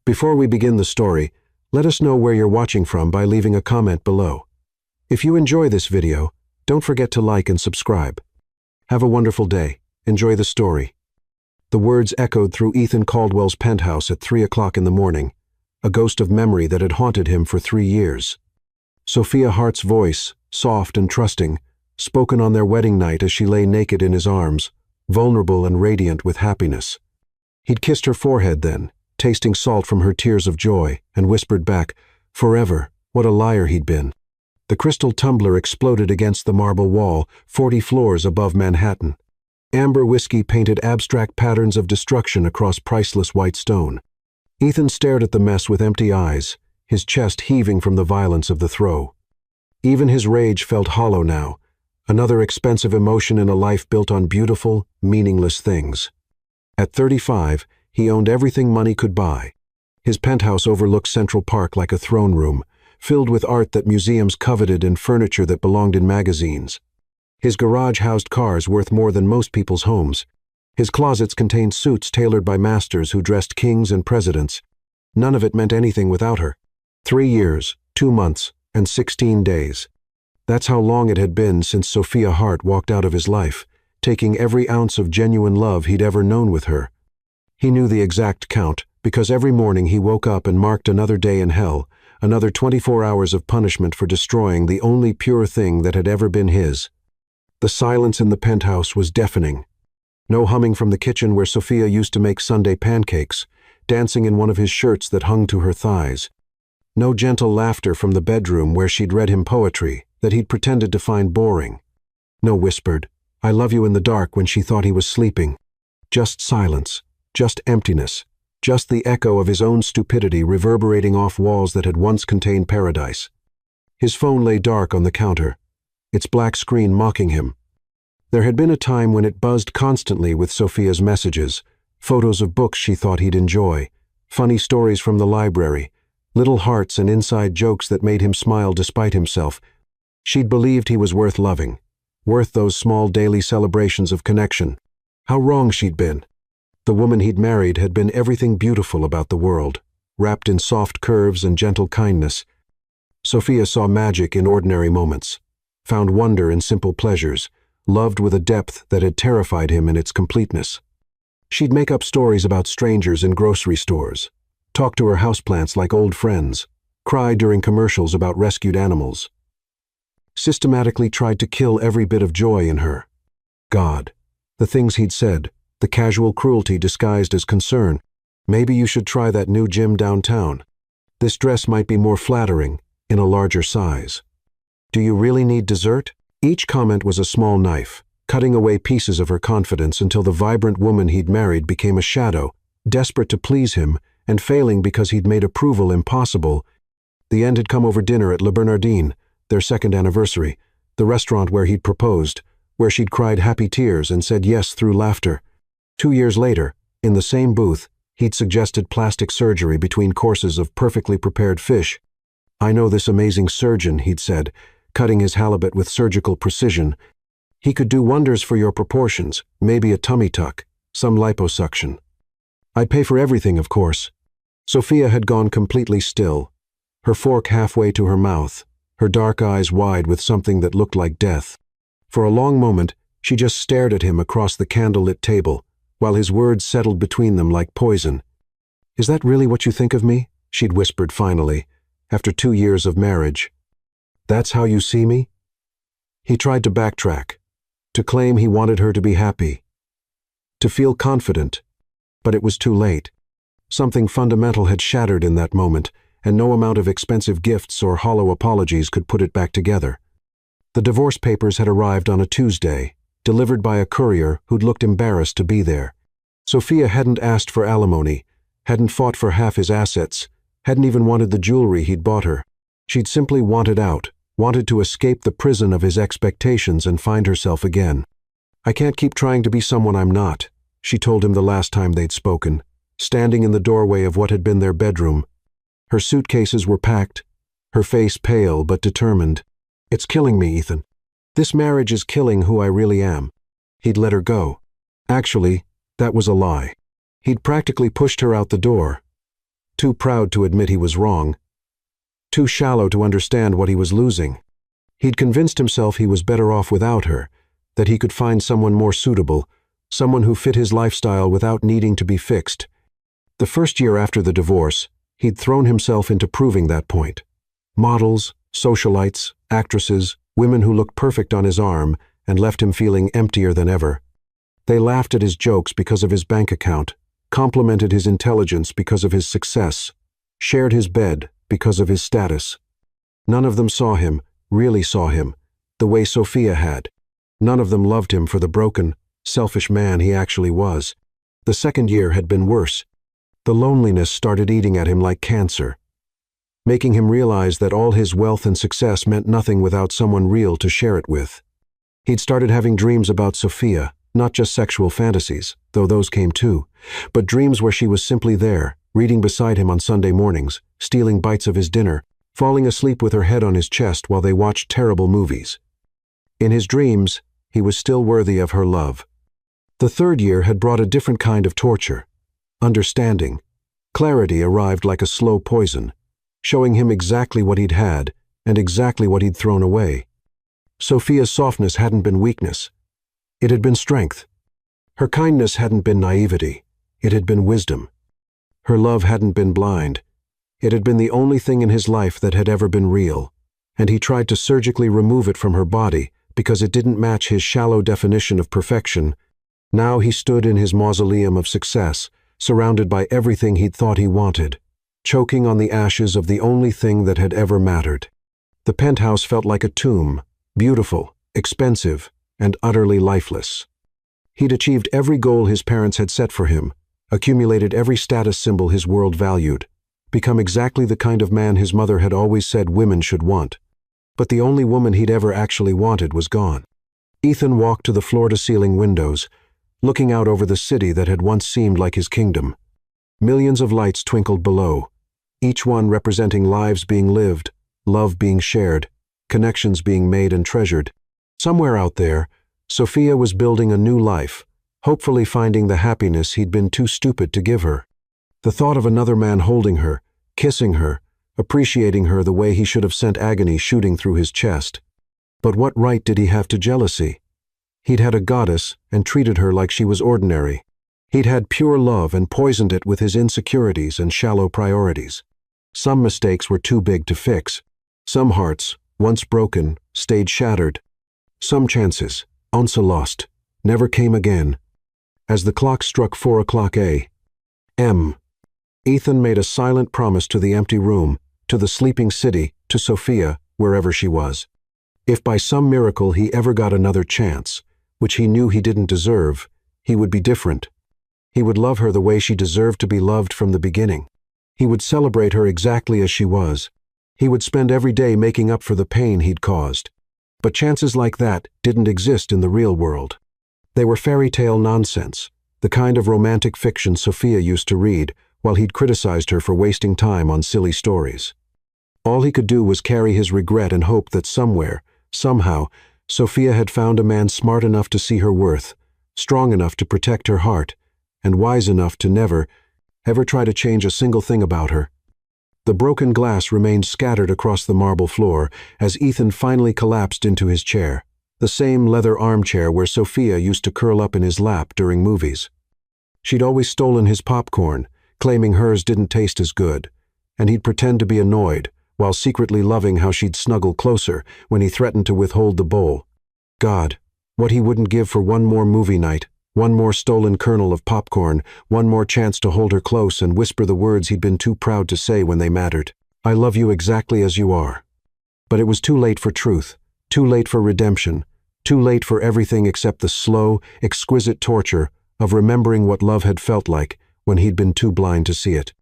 Before we begin the story, let us know where you're watching from by leaving a comment below. If you enjoy this video, don't forget to like and subscribe. Have a wonderful day. Enjoy the story. The words echoed through Ethan Caldwell's penthouse at 3 o'clock in the morning, a ghost of memory that had haunted him for 3 years. Sophia Hart's voice, soft and trusting, spoken on their wedding night as she lay naked in his arms, vulnerable and radiant with happiness. He'd kissed her forehead then, tasting salt from her tears of joy, and whispered back, "Forever, what a liar he'd been." The crystal tumbler exploded against the marble wall, 40 floors above Manhattan. Amber whiskey painted abstract patterns of destruction across priceless white stone. Ethan stared at the mess with empty eyes, his chest heaving from the violence of the throw. Even his rage felt hollow now, another expensive emotion in a life built on beautiful, meaningless things. At 35, he owned everything money could buy. His penthouse overlooked Central Park like a throne room, filled with art that museums coveted and furniture that belonged in magazines. His garage housed cars worth more than most people's homes. His closets contained suits tailored by masters who dressed kings and presidents. None of it meant anything without her. 3 years, 2 months, and 16 days. That's how long it had been since Sophia Hart walked out of his life, taking every ounce of genuine love he'd ever known with her. He knew the exact count, because every morning he woke up and marked another day in hell, another 24 hours of punishment for destroying the only pure thing that had ever been his. The silence in the penthouse was deafening. No humming from the kitchen where Sophia used to make Sunday pancakes, dancing in one of his shirts that hung to her thighs. No gentle laughter from the bedroom where she'd read him poetry that he'd pretended to find boring. No whispered, "I love you" in the dark when she thought he was sleeping. Just silence, just emptiness, just the echo of his own stupidity reverberating off walls that had once contained paradise. His phone lay dark on the counter, its black screen mocking him. There had been a time when it buzzed constantly with Sophia's messages, photos of books she thought he'd enjoy, funny stories from the library, little hearts and inside jokes that made him smile despite himself. She'd believed he was worth loving, worth those small daily celebrations of connection. How wrong she'd been. The woman he'd married had been everything beautiful about the world, wrapped in soft curves and gentle kindness. Sophia saw magic in ordinary moments, found wonder in simple pleasures, loved with a depth that had terrified him in its completeness. She'd make up stories about strangers in grocery stores, talk to her houseplants like old friends, cry during commercials about rescued animals. Systematically tried to kill every bit of joy in her. God, the things he'd said, the casual cruelty disguised as concern. "Maybe you should try that new gym downtown. This dress might be more flattering, in a larger size. Do you really need dessert?" Each comment was a small knife, cutting away pieces of her confidence until the vibrant woman he'd married became a shadow, desperate to please him and failing because he'd made approval impossible. The end had come over dinner at Le Bernardin, their second anniversary, the restaurant where he'd proposed, where she'd cried happy tears and said yes through laughter. 2 years later, in the same booth, he'd suggested plastic surgery between courses of perfectly prepared fish. "I know this amazing surgeon," he'd said, cutting his halibut with surgical precision. "He could do wonders for your proportions, maybe a tummy tuck, some liposuction. I'd pay for everything, of course." Sophia had gone completely still, her fork halfway to her mouth, her dark eyes wide with something that looked like death. For a long moment, she just stared at him across the candlelit table, while his words settled between them like poison. "Is that really what you think of me?" she'd whispered finally, after 2 years of marriage. "That's how you see me?" He tried to backtrack, to claim he wanted her to be happy, to feel confident, but it was too late. Something fundamental had shattered in that moment, and no amount of expensive gifts or hollow apologies could put it back together. The divorce papers had arrived on a Tuesday, delivered by a courier who'd looked embarrassed to be there. Sophia hadn't asked for alimony, hadn't fought for half his assets, hadn't even wanted the jewelry he'd bought her. She'd simply wanted out, wanted to escape the prison of his expectations and find herself again. "I can't keep trying to be someone I'm not," she told him the last time they'd spoken, standing in the doorway of what had been their bedroom. Her suitcases were packed, her face pale but determined. "It's killing me, Ethan. This marriage is killing who I really am." He'd let her go. Actually, that was a lie. He'd practically pushed her out the door. too proud to admit he was wrong, too shallow to understand what he was losing. He'd convinced himself he was better off without her, that he could find someone more suitable, someone who fit his lifestyle without needing to be fixed. The first year after the divorce, he'd thrown himself into proving that point. Models, socialites, actresses, women who looked perfect on his arm and left him feeling emptier than ever. They laughed at his jokes because of his bank account, complimented his intelligence because of his success, shared his bed because of his status. None of them saw him, really saw him, the way Sophia had. None of them loved him for the broken, selfish man he actually was. The second year had been worse. The loneliness started eating at him like cancer, making him realize that all his wealth and success meant nothing without someone real to share it with. He'd started having dreams about Sophia, not just sexual fantasies, though those came too, but dreams where she was simply there, reading beside him on Sunday mornings, stealing bites of his dinner, falling asleep with her head on his chest while they watched terrible movies. In his dreams, he was still worthy of her love. The third year had brought a different kind of torture. Understanding. Clarity arrived like a slow poison, showing him exactly what he'd had and exactly what he'd thrown away. Sophia's softness hadn't been weakness. It had been strength. Her kindness hadn't been naivety. It had been wisdom. Her love hadn't been blind. It had been the only thing in his life that had ever been real, and he tried to surgically remove it from her body because it didn't match his shallow definition of perfection. Now he stood in his mausoleum of success, surrounded by everything he'd thought he wanted, choking on the ashes of the only thing that had ever mattered. The penthouse felt like a tomb, beautiful, expensive, and utterly lifeless. He'd achieved every goal his parents had set for him, accumulated every status symbol his world valued, become exactly the kind of man his mother had always said women should want. But the only woman he'd ever actually wanted was gone. Ethan walked to the floor-to-ceiling windows, looking out over the city that had once seemed like his kingdom. Millions of lights twinkled below, each one representing lives being lived, love being shared, connections being made and treasured. Somewhere out there, Sophia was building a new life, hopefully finding the happiness he'd been too stupid to give her. The thought of another man holding her, kissing her, appreciating her the way he should have sent agony shooting through his chest. But what right did he have to jealousy? He'd had a goddess and treated her like she was ordinary. He'd had pure love and poisoned it with his insecurities and shallow priorities. Some mistakes were too big to fix. Some hearts, once broken, stayed shattered. Some chances, once lost, never came again. As the clock struck 4 o'clock a.m., Ethan made a silent promise to the empty room, to the sleeping city, to Sophia, wherever she was. If by some miracle he ever got another chance, which he knew he didn't deserve, he would be different. He would love her the way she deserved to be loved from the beginning. He would celebrate her exactly as she was. He would spend every day making up for the pain he'd caused. But chances like that didn't exist in the real world. They were fairy tale nonsense, the kind of romantic fiction Sophia used to read while he'd criticized her for wasting time on silly stories. All he could do was carry his regret and hope that somewhere, somehow, Sophia had found a man smart enough to see her worth, strong enough to protect her heart, and wise enough to never, ever try to change a single thing about her. The broken glass remained scattered across the marble floor as Ethan finally collapsed into his chair, the same leather armchair where Sophia used to curl up in his lap during movies. She'd always stolen his popcorn, claiming hers didn't taste as good, and he'd pretend to be annoyed, while secretly loving how she'd snuggle closer when he threatened to withhold the bowl. God, what he wouldn't give for one more movie night, one more stolen kernel of popcorn, one more chance to hold her close and whisper the words he'd been too proud to say when they mattered. I love you exactly as you are. But it was too late for truth, too late for redemption, too late for everything except the slow, exquisite torture of remembering what love had felt like when he'd been too blind to see it.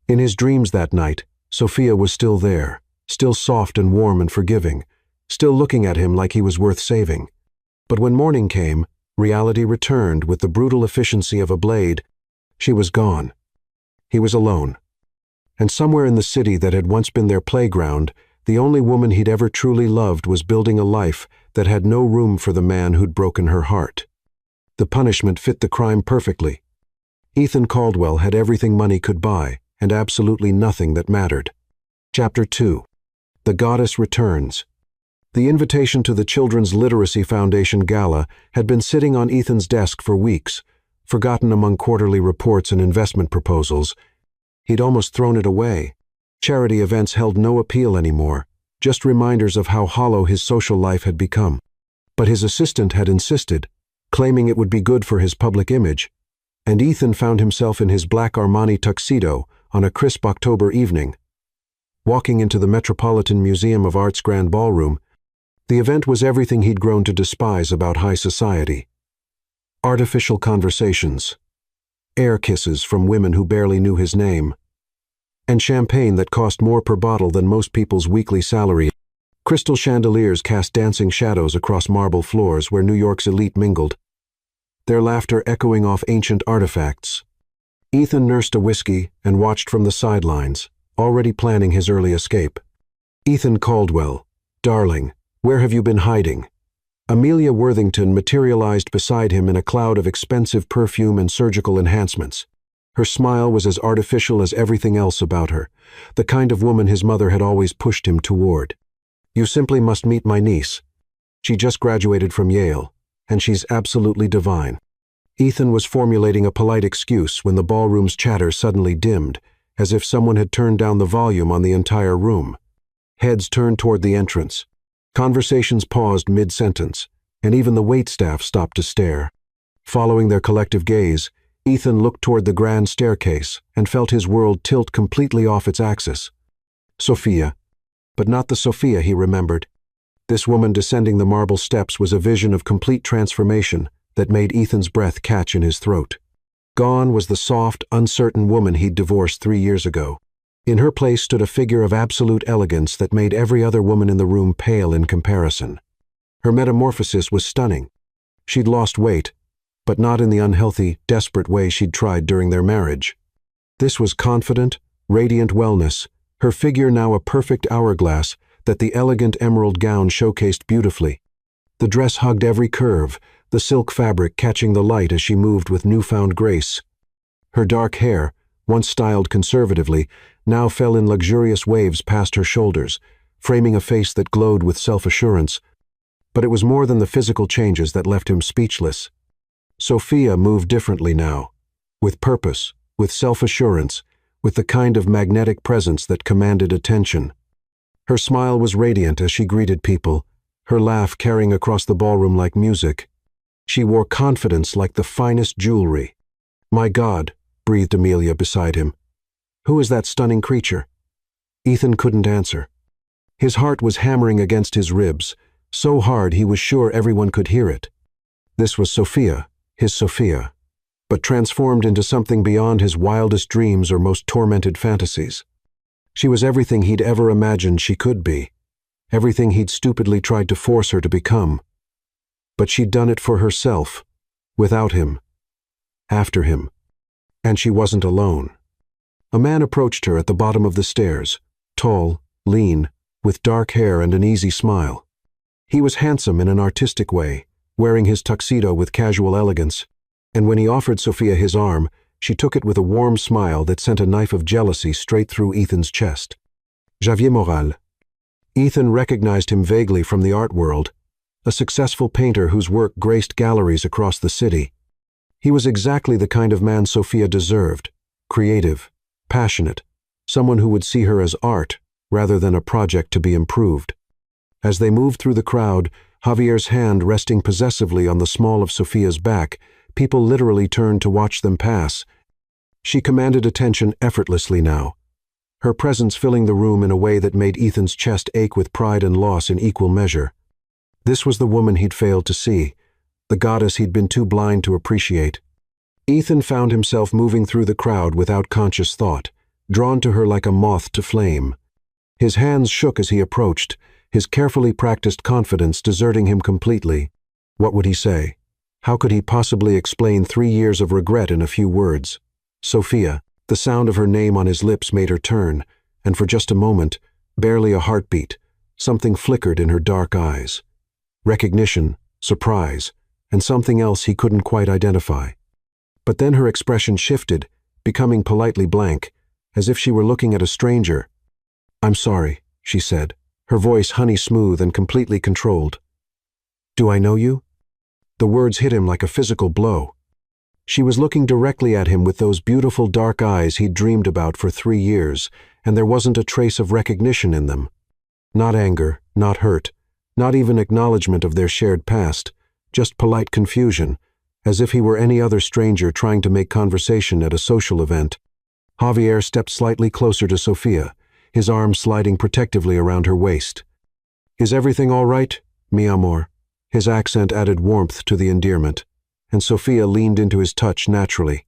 In his dreams that night, Sophia was still there, still soft and warm and forgiving, still looking at him like he was worth saving. But when morning came, reality returned with the brutal efficiency of a blade. She was gone. He was alone. And somewhere in the city that had once been their playground, the only woman he'd ever truly loved was building a life that had no room for the man who'd broken her heart. The punishment fit the crime perfectly. Ethan Caldwell had everything money could buy, and absolutely nothing that mattered. Chapter 2. The Goddess Returns. The invitation to the Children's Literacy Foundation Gala had been sitting on Ethan's desk for weeks, forgotten among quarterly reports and investment proposals. He'd almost thrown it away. Charity events held no appeal anymore, just reminders of how hollow his social life had become. But his assistant had insisted, claiming it would be good for his public image, and Ethan found himself in his black Armani tuxedo on a crisp October evening. Walking into the Metropolitan Museum of Art's Grand Ballroom, the event was everything he'd grown to despise about high society. Artificial conversations, air kisses from women who barely knew his name, and champagne that cost more per bottle than most people's weekly salary. Crystal chandeliers cast dancing shadows across marble floors where New York's elite mingled, their laughter echoing off ancient artifacts. Ethan nursed a whiskey and watched from the sidelines, already planning his early escape. Ethan Caldwell, darling, where have you been hiding? Amelia Worthington materialized beside him in a cloud of expensive perfume and surgical enhancements. Her smile was as artificial as everything else about her, the kind of woman his mother had always pushed him toward. You simply must meet my niece. She just graduated from Yale, and she's absolutely divine. Ethan was formulating a polite excuse when the ballroom's chatter suddenly dimmed, as if someone had turned down the volume on the entire room. Heads turned toward the entrance. Conversations paused mid-sentence, and even the waitstaff stopped to stare. Following their collective gaze, Ethan looked toward the grand staircase and felt his world tilt completely off its axis. Sophia. But not the Sophia he remembered. This woman descending the marble steps was a vision of complete transformation that made Ethan's breath catch in his throat. Gone was the soft, uncertain woman he'd divorced 3 years ago. In her place stood a figure of absolute elegance that made every other woman in the room pale in comparison. Her metamorphosis was stunning. She'd lost weight, but not in the unhealthy, desperate way she'd tried during their marriage. This was confident, radiant wellness, her figure now a perfect hourglass that the elegant emerald gown showcased beautifully. The dress hugged every curve, the silk fabric catching the light as she moved with newfound grace. Her dark hair, once styled conservatively, now fell in luxurious waves past her shoulders, framing a face that glowed with self-assurance. But it was more than the physical changes that left him speechless. Sophia moved differently now, with purpose, with self-assurance, with the kind of magnetic presence that commanded attention. Her smile was radiant as she greeted people, her laugh carrying across the ballroom like music. She wore confidence like the finest jewelry. My God, breathed Amelia beside him. Who is that stunning creature? Ethan couldn't answer. His heart was hammering against his ribs, so hard he was sure everyone could hear it. This was Sophia, his Sophia, but transformed into something beyond his wildest dreams or most tormented fantasies. She was everything he'd ever imagined she could be, everything he'd stupidly tried to force her to become. But she'd done it for herself, without him, after him. And she wasn't alone. A man approached her at the bottom of the stairs, tall, lean, with dark hair and an easy smile. He was handsome in an artistic way, wearing his tuxedo with casual elegance, and when he offered Sophia his arm, she took it with a warm smile that sent a knife of jealousy straight through Ethan's chest. Javier Moral. Ethan recognized him vaguely from the art world, a successful painter whose work graced galleries across the city. He was exactly the kind of man Sophia deserved, creative, passionate, someone who would see her as art rather than a project to be improved. As they moved through the crowd, Javier's hand resting possessively on the small of Sophia's back, people literally turned to watch them pass. She commanded attention effortlessly now, her presence filling the room in a way that made Ethan's chest ache with pride and loss in equal measure. This was the woman he'd failed to see, the goddess he'd been too blind to appreciate. Ethan found himself moving through the crowd without conscious thought, drawn to her like a moth to flame. His hands shook as he approached, his carefully practiced confidence deserting him completely. What would he say? How could he possibly explain 3 years of regret in a few words? Sophia, the sound of her name on his lips made her turn, and for just a moment, barely a heartbeat, something flickered in her dark eyes. Recognition, surprise, and something else he couldn't quite identify. But then her expression shifted, becoming politely blank, as if she were looking at a stranger. "I'm sorry," she said, her voice honey-smooth and completely controlled. "Do I know you?" The words hit him like a physical blow. She was looking directly at him with those beautiful dark eyes he'd dreamed about for 3 years, and there wasn't a trace of recognition in them. Not anger, not hurt, not even acknowledgement of their shared past, just polite confusion, as if he were any other stranger trying to make conversation at a social event. Javier stepped slightly closer to Sofia, his arm sliding protectively around her waist. "Is everything all right, mi amor?" His accent added warmth to the endearment, and Sofia leaned into his touch naturally.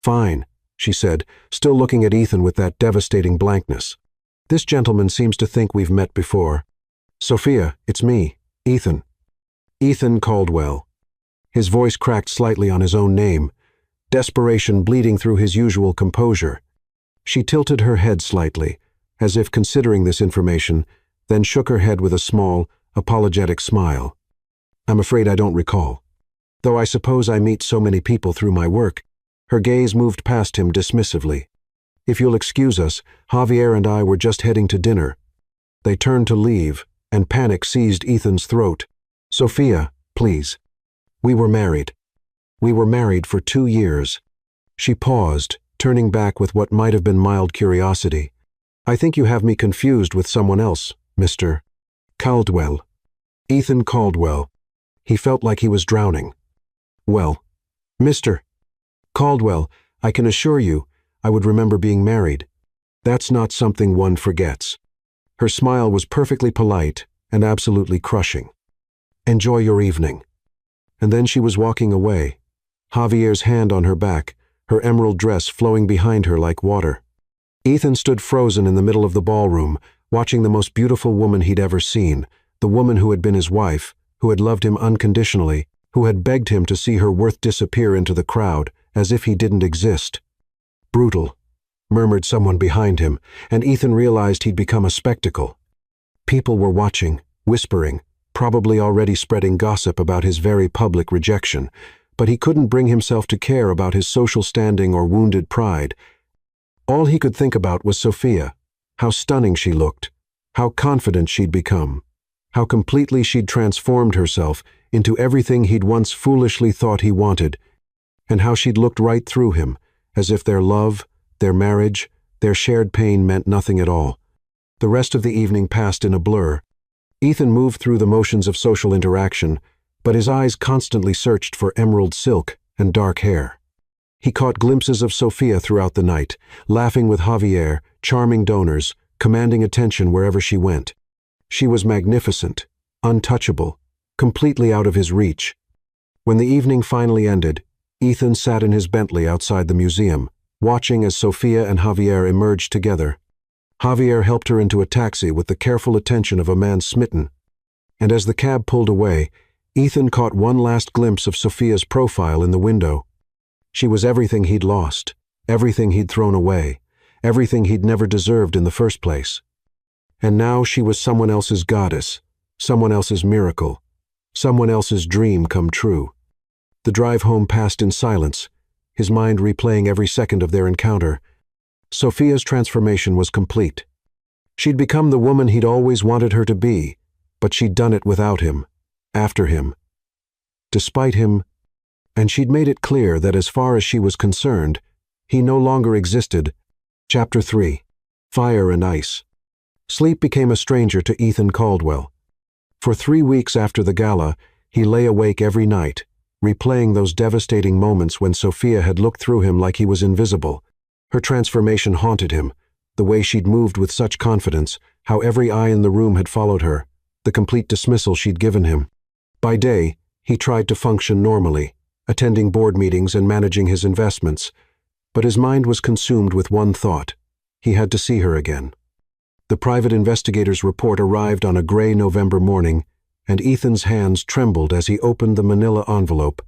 "Fine," she said, still looking at Ethan with that devastating blankness. "This gentleman seems to think we've met before. Sofia, it's me, Ethan." Ethan Caldwell. His voice cracked slightly on his own name, desperation bleeding through his usual composure. She tilted her head slightly, as if considering this information, then shook her head with a small, apologetic smile. "I'm afraid I don't recall. Though I suppose I meet so many people through my work." Her gaze moved past him dismissively. "If you'll excuse us, Javier and I were just heading to dinner." They turned to leave, and panic seized Ethan's throat. "Sofia, please. We were married. We were married for 2 years." She paused, turning back with what might have been mild curiosity. "I think you have me confused with someone else, Mr. Caldwell." Ethan Caldwell. He felt like he was drowning. "Well, Mr. Caldwell, I can assure you, I would remember being married. That's not something one forgets." Her smile was perfectly polite and absolutely crushing. "Enjoy your evening." And then she was walking away, Javier's hand on her back, her emerald dress flowing behind her like water. Ethan stood frozen in the middle of the ballroom, watching the most beautiful woman he'd ever seen, the woman who had been his wife, who had loved him unconditionally, who had begged him to see her worth disappear into the crowd, as if he didn't exist. "Brutal," murmured someone behind him, and Ethan realized he'd become a spectacle. People were watching, whispering, probably already spreading gossip about his very public rejection, but he couldn't bring himself to care about his social standing or wounded pride. All he could think about was Sofia, how stunning she looked, how confident she'd become, how completely she'd transformed herself into everything he'd once foolishly thought he wanted, and how she'd looked right through him, as if their love, their marriage, their shared pain meant nothing at all. The rest of the evening passed in a blur. Ethan moved through the motions of social interaction, but his eyes constantly searched for emerald silk and dark hair. He caught glimpses of Sofia throughout the night, laughing with Javier, charming donors, commanding attention wherever she went. She was magnificent, untouchable, completely out of his reach. When the evening finally ended, Ethan sat in his Bentley outside the museum, watching as Sofia and Javier emerged together. Javier helped her into a taxi with the careful attention of a man smitten. And as the cab pulled away, Ethan caught one last glimpse of Sofia's profile in the window. She was everything he'd lost, everything he'd thrown away, everything he'd never deserved in the first place. And now she was someone else's goddess, someone else's miracle, someone else's dream come true. The drive home passed in silence, his mind replaying every second of their encounter. Sofia's transformation was complete. She'd become the woman he'd always wanted her to be, but she'd done it without him, after him, despite him, and she'd made it clear that as far as she was concerned, he no longer existed. Chapter 3. Fire and Ice. Sleep became a stranger to Ethan Caldwell. For 3 weeks after the gala, he lay awake every night, replaying those devastating moments when Sofia had looked through him like he was invisible. Her transformation haunted him, the way she'd moved with such confidence, how every eye in the room had followed her, the complete dismissal she'd given him. By day, he tried to function normally, attending board meetings and managing his investments, but his mind was consumed with one thought: he had to see her again. The private investigator's report arrived on a gray November morning, and Ethan's hands trembled as he opened the manila envelope.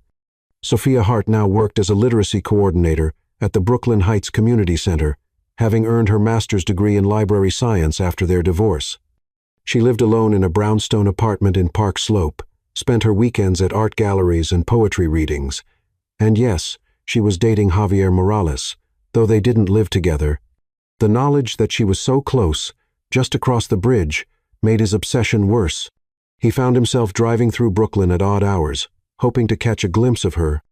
Sofia Hart now worked as a literacy coordinator at the Brooklyn Heights Community Center, having earned her master's degree in library science after their divorce. She lived alone in a brownstone apartment in Park Slope, spent her weekends at art galleries and poetry readings. And yes, she was dating Javier Morales, though they didn't live together. The knowledge that she was so close, just across the bridge, made his obsession worse. He found himself driving through Brooklyn at odd hours, hoping to catch a glimpse of her.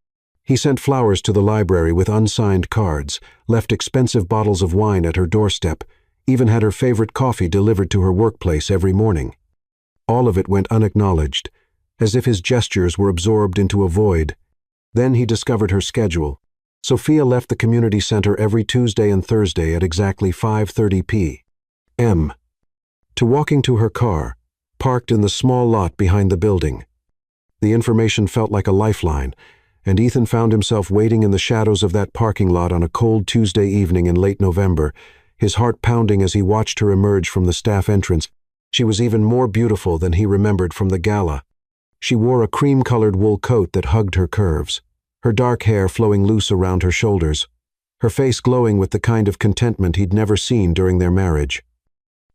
He sent flowers to the library with unsigned cards, left expensive bottles of wine at her doorstep, even had her favorite coffee delivered to her workplace every morning. All of it went unacknowledged, as if his gestures were absorbed into a void. Then he discovered her schedule. Sophia left the community center every Tuesday and Thursday at exactly 5:30 p.m. to walking to her car, parked in the small lot behind the building. The information felt like a lifeline, and Ethan found himself waiting in the shadows of that parking lot on a cold Tuesday evening in late November, his heart pounding as he watched her emerge from the staff entrance. She was even more beautiful than he remembered from the gala. She wore a cream-colored wool coat that hugged her curves, her dark hair flowing loose around her shoulders, her face glowing with the kind of contentment he'd never seen during their marriage.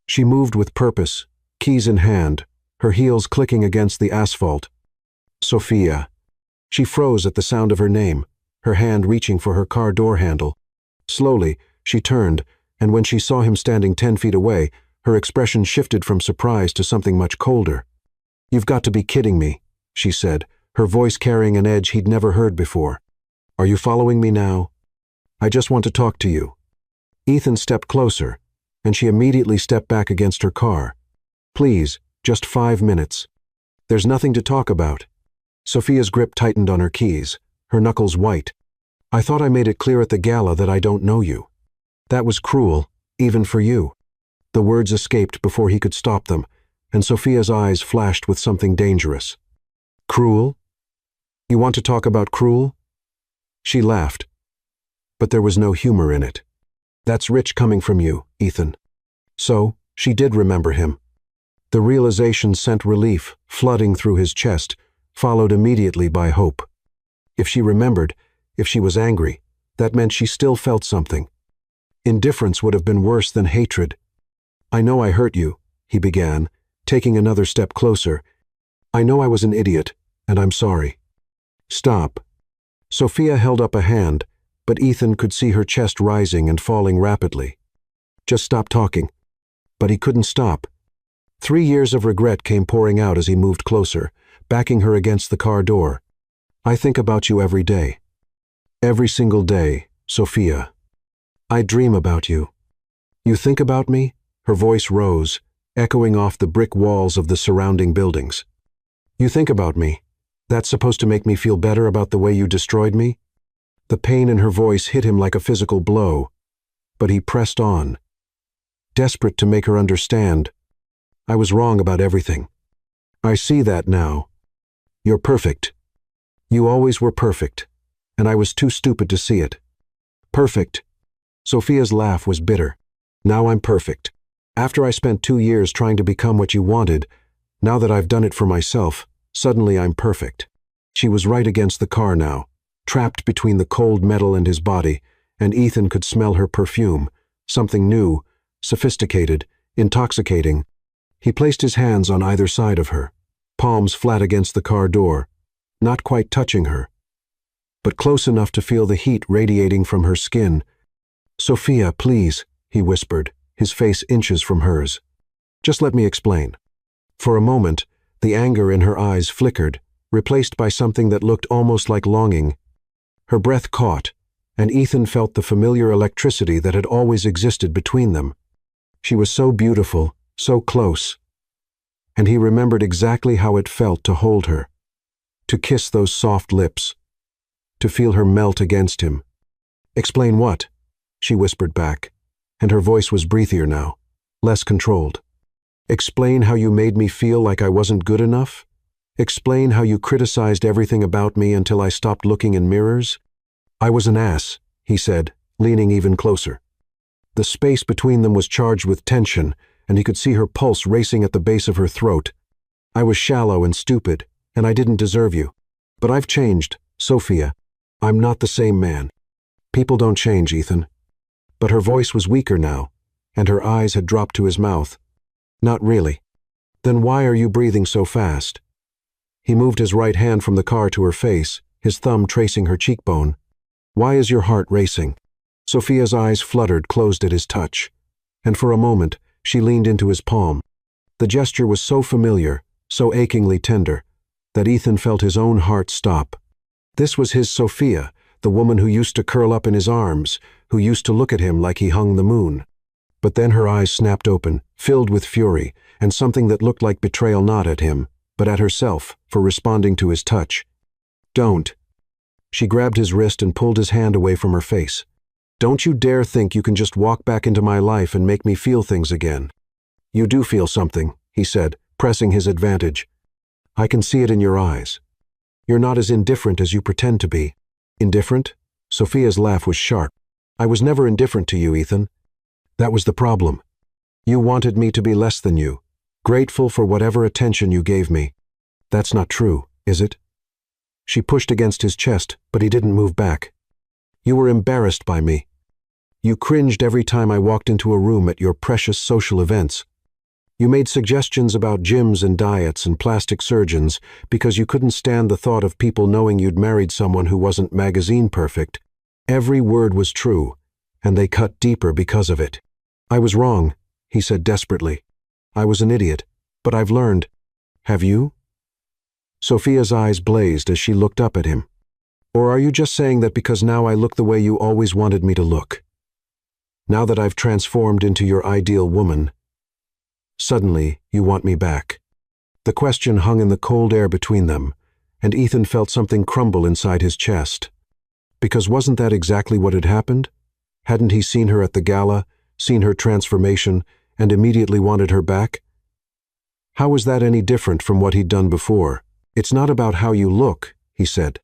She moved with purpose, keys in hand, her heels clicking against the asphalt. Sophia. She froze at the sound of her name, her hand reaching for her car door handle. Slowly, she turned, and when she saw him standing 10 feet away, her expression shifted from surprise to something much colder. "You've got to be kidding me," she said, her voice carrying an edge he'd never heard before. "Are you following me now? I just want to talk to you." Ethan stepped closer, and she immediately stepped back against her car. "Please, just 5 minutes. There's nothing to talk about." Sophia's grip tightened on her keys, her knuckles white. "I thought I made it clear at the gala that I don't know you. That was cruel, even for you." The words escaped before he could stop them, and Sophia's eyes flashed with something dangerous. "Cruel? You want to talk about cruel?" She laughed, but there was no humor in it. "That's rich coming from you, Ethan." So, she did remember him. The realization sent relief flooding through his chest, followed immediately by hope. If she remembered, if she was angry, that meant she still felt something. Indifference would have been worse than hatred. "I know I hurt you," he began, taking another step closer. "I know I was an idiot, and I'm sorry." "Stop." Sophia held up a hand, but Ethan could see her chest rising and falling rapidly. "Just stop talking." But he couldn't stop. 3 years of regret came pouring out as he moved closer, backing her against the car door. "I think about you every day. Every single day, Sophia. I dream about you." "You think about me?" Her voice rose, echoing off the brick walls of the surrounding buildings. "You think about me? That's supposed to make me feel better about the way you destroyed me?" The pain in her voice hit him like a physical blow, but he pressed on, desperate to make her understand. "I was wrong about everything. I see that now. You're perfect. You always were perfect, and I was too stupid to see it." "Perfect?" Sophia's laugh was bitter. "Now I'm perfect. After I spent 2 years trying to become what you wanted, now that I've done it for myself, suddenly I'm perfect." She was right against the car now, trapped between the cold metal and his body, and Ethan could smell her perfume, something new, sophisticated, intoxicating. He placed his hands on either side of her, palms flat against the car door, not quite touching her, but close enough to feel the heat radiating from her skin. "Sophia, please," he whispered, his face inches from hers. "Just let me explain." For a moment, the anger in her eyes flickered, replaced by something that looked almost like longing. Her breath caught, and Ethan felt the familiar electricity that had always existed between them. She was so beautiful, so close. And he remembered exactly how it felt to hold her, to kiss those soft lips, to feel her melt against him. "Explain what?" she whispered back, and her voice was breathier now, less controlled. "Explain how you made me feel like I wasn't good enough? Explain how you criticized everything about me until I stopped looking in mirrors?" "I was an ass," he said, leaning even closer. The space between them was charged with tension, and he could see her pulse racing at the base of her throat. "I was shallow and stupid, and I didn't deserve you. But I've changed, Sophia. I'm not the same man." "People don't change, Ethan." But her voice was weaker now, and her eyes had dropped to his mouth. "Not really." "Then why are you breathing so fast?" He moved his right hand from the car to her face, his thumb tracing her cheekbone. "Why is your heart racing?" Sophia's eyes fluttered closed at his touch, and for a moment she leaned into his palm. The gesture was so familiar, so achingly tender, that Ethan felt his own heart stop. This was his Sophia, the woman who used to curl up in his arms, who used to look at him like he hung the moon. But then her eyes snapped open, filled with fury, and something that looked like betrayal, not at him, but at herself, for responding to his touch. "Don't." She grabbed his wrist and pulled his hand away from her face. "Don't you dare think you can just walk back into my life and make me feel things again." "You do feel something," he said, pressing his advantage. "I can see it in your eyes. You're not as indifferent as you pretend to be." "Indifferent?" Sophia's laugh was sharp. "I was never indifferent to you, Ethan. That was the problem. You wanted me to be less than you, grateful for whatever attention you gave me. That's not true, is it?" She pushed against his chest, but he didn't move back. "You were embarrassed by me. You cringed every time I walked into a room at your precious social events. You made suggestions about gyms and diets and plastic surgeons because you couldn't stand the thought of people knowing you'd married someone who wasn't magazine perfect. Every word was true, and they cut deeper because of it." "I was wrong," he said desperately. "I was an idiot, but I've learned." "Have you?" Sophia's eyes blazed as she looked up at him. "Or are you just saying that because now I look the way you always wanted me to look? Now that I've transformed into your ideal woman, suddenly you want me back?" The question hung in the cold air between them, and Ethan felt something crumble inside his chest. Because wasn't that exactly what had happened? Hadn't he seen her at the gala, seen her transformation, and immediately wanted her back? How was that any different from what he'd done before? "It's not about how you look," he said.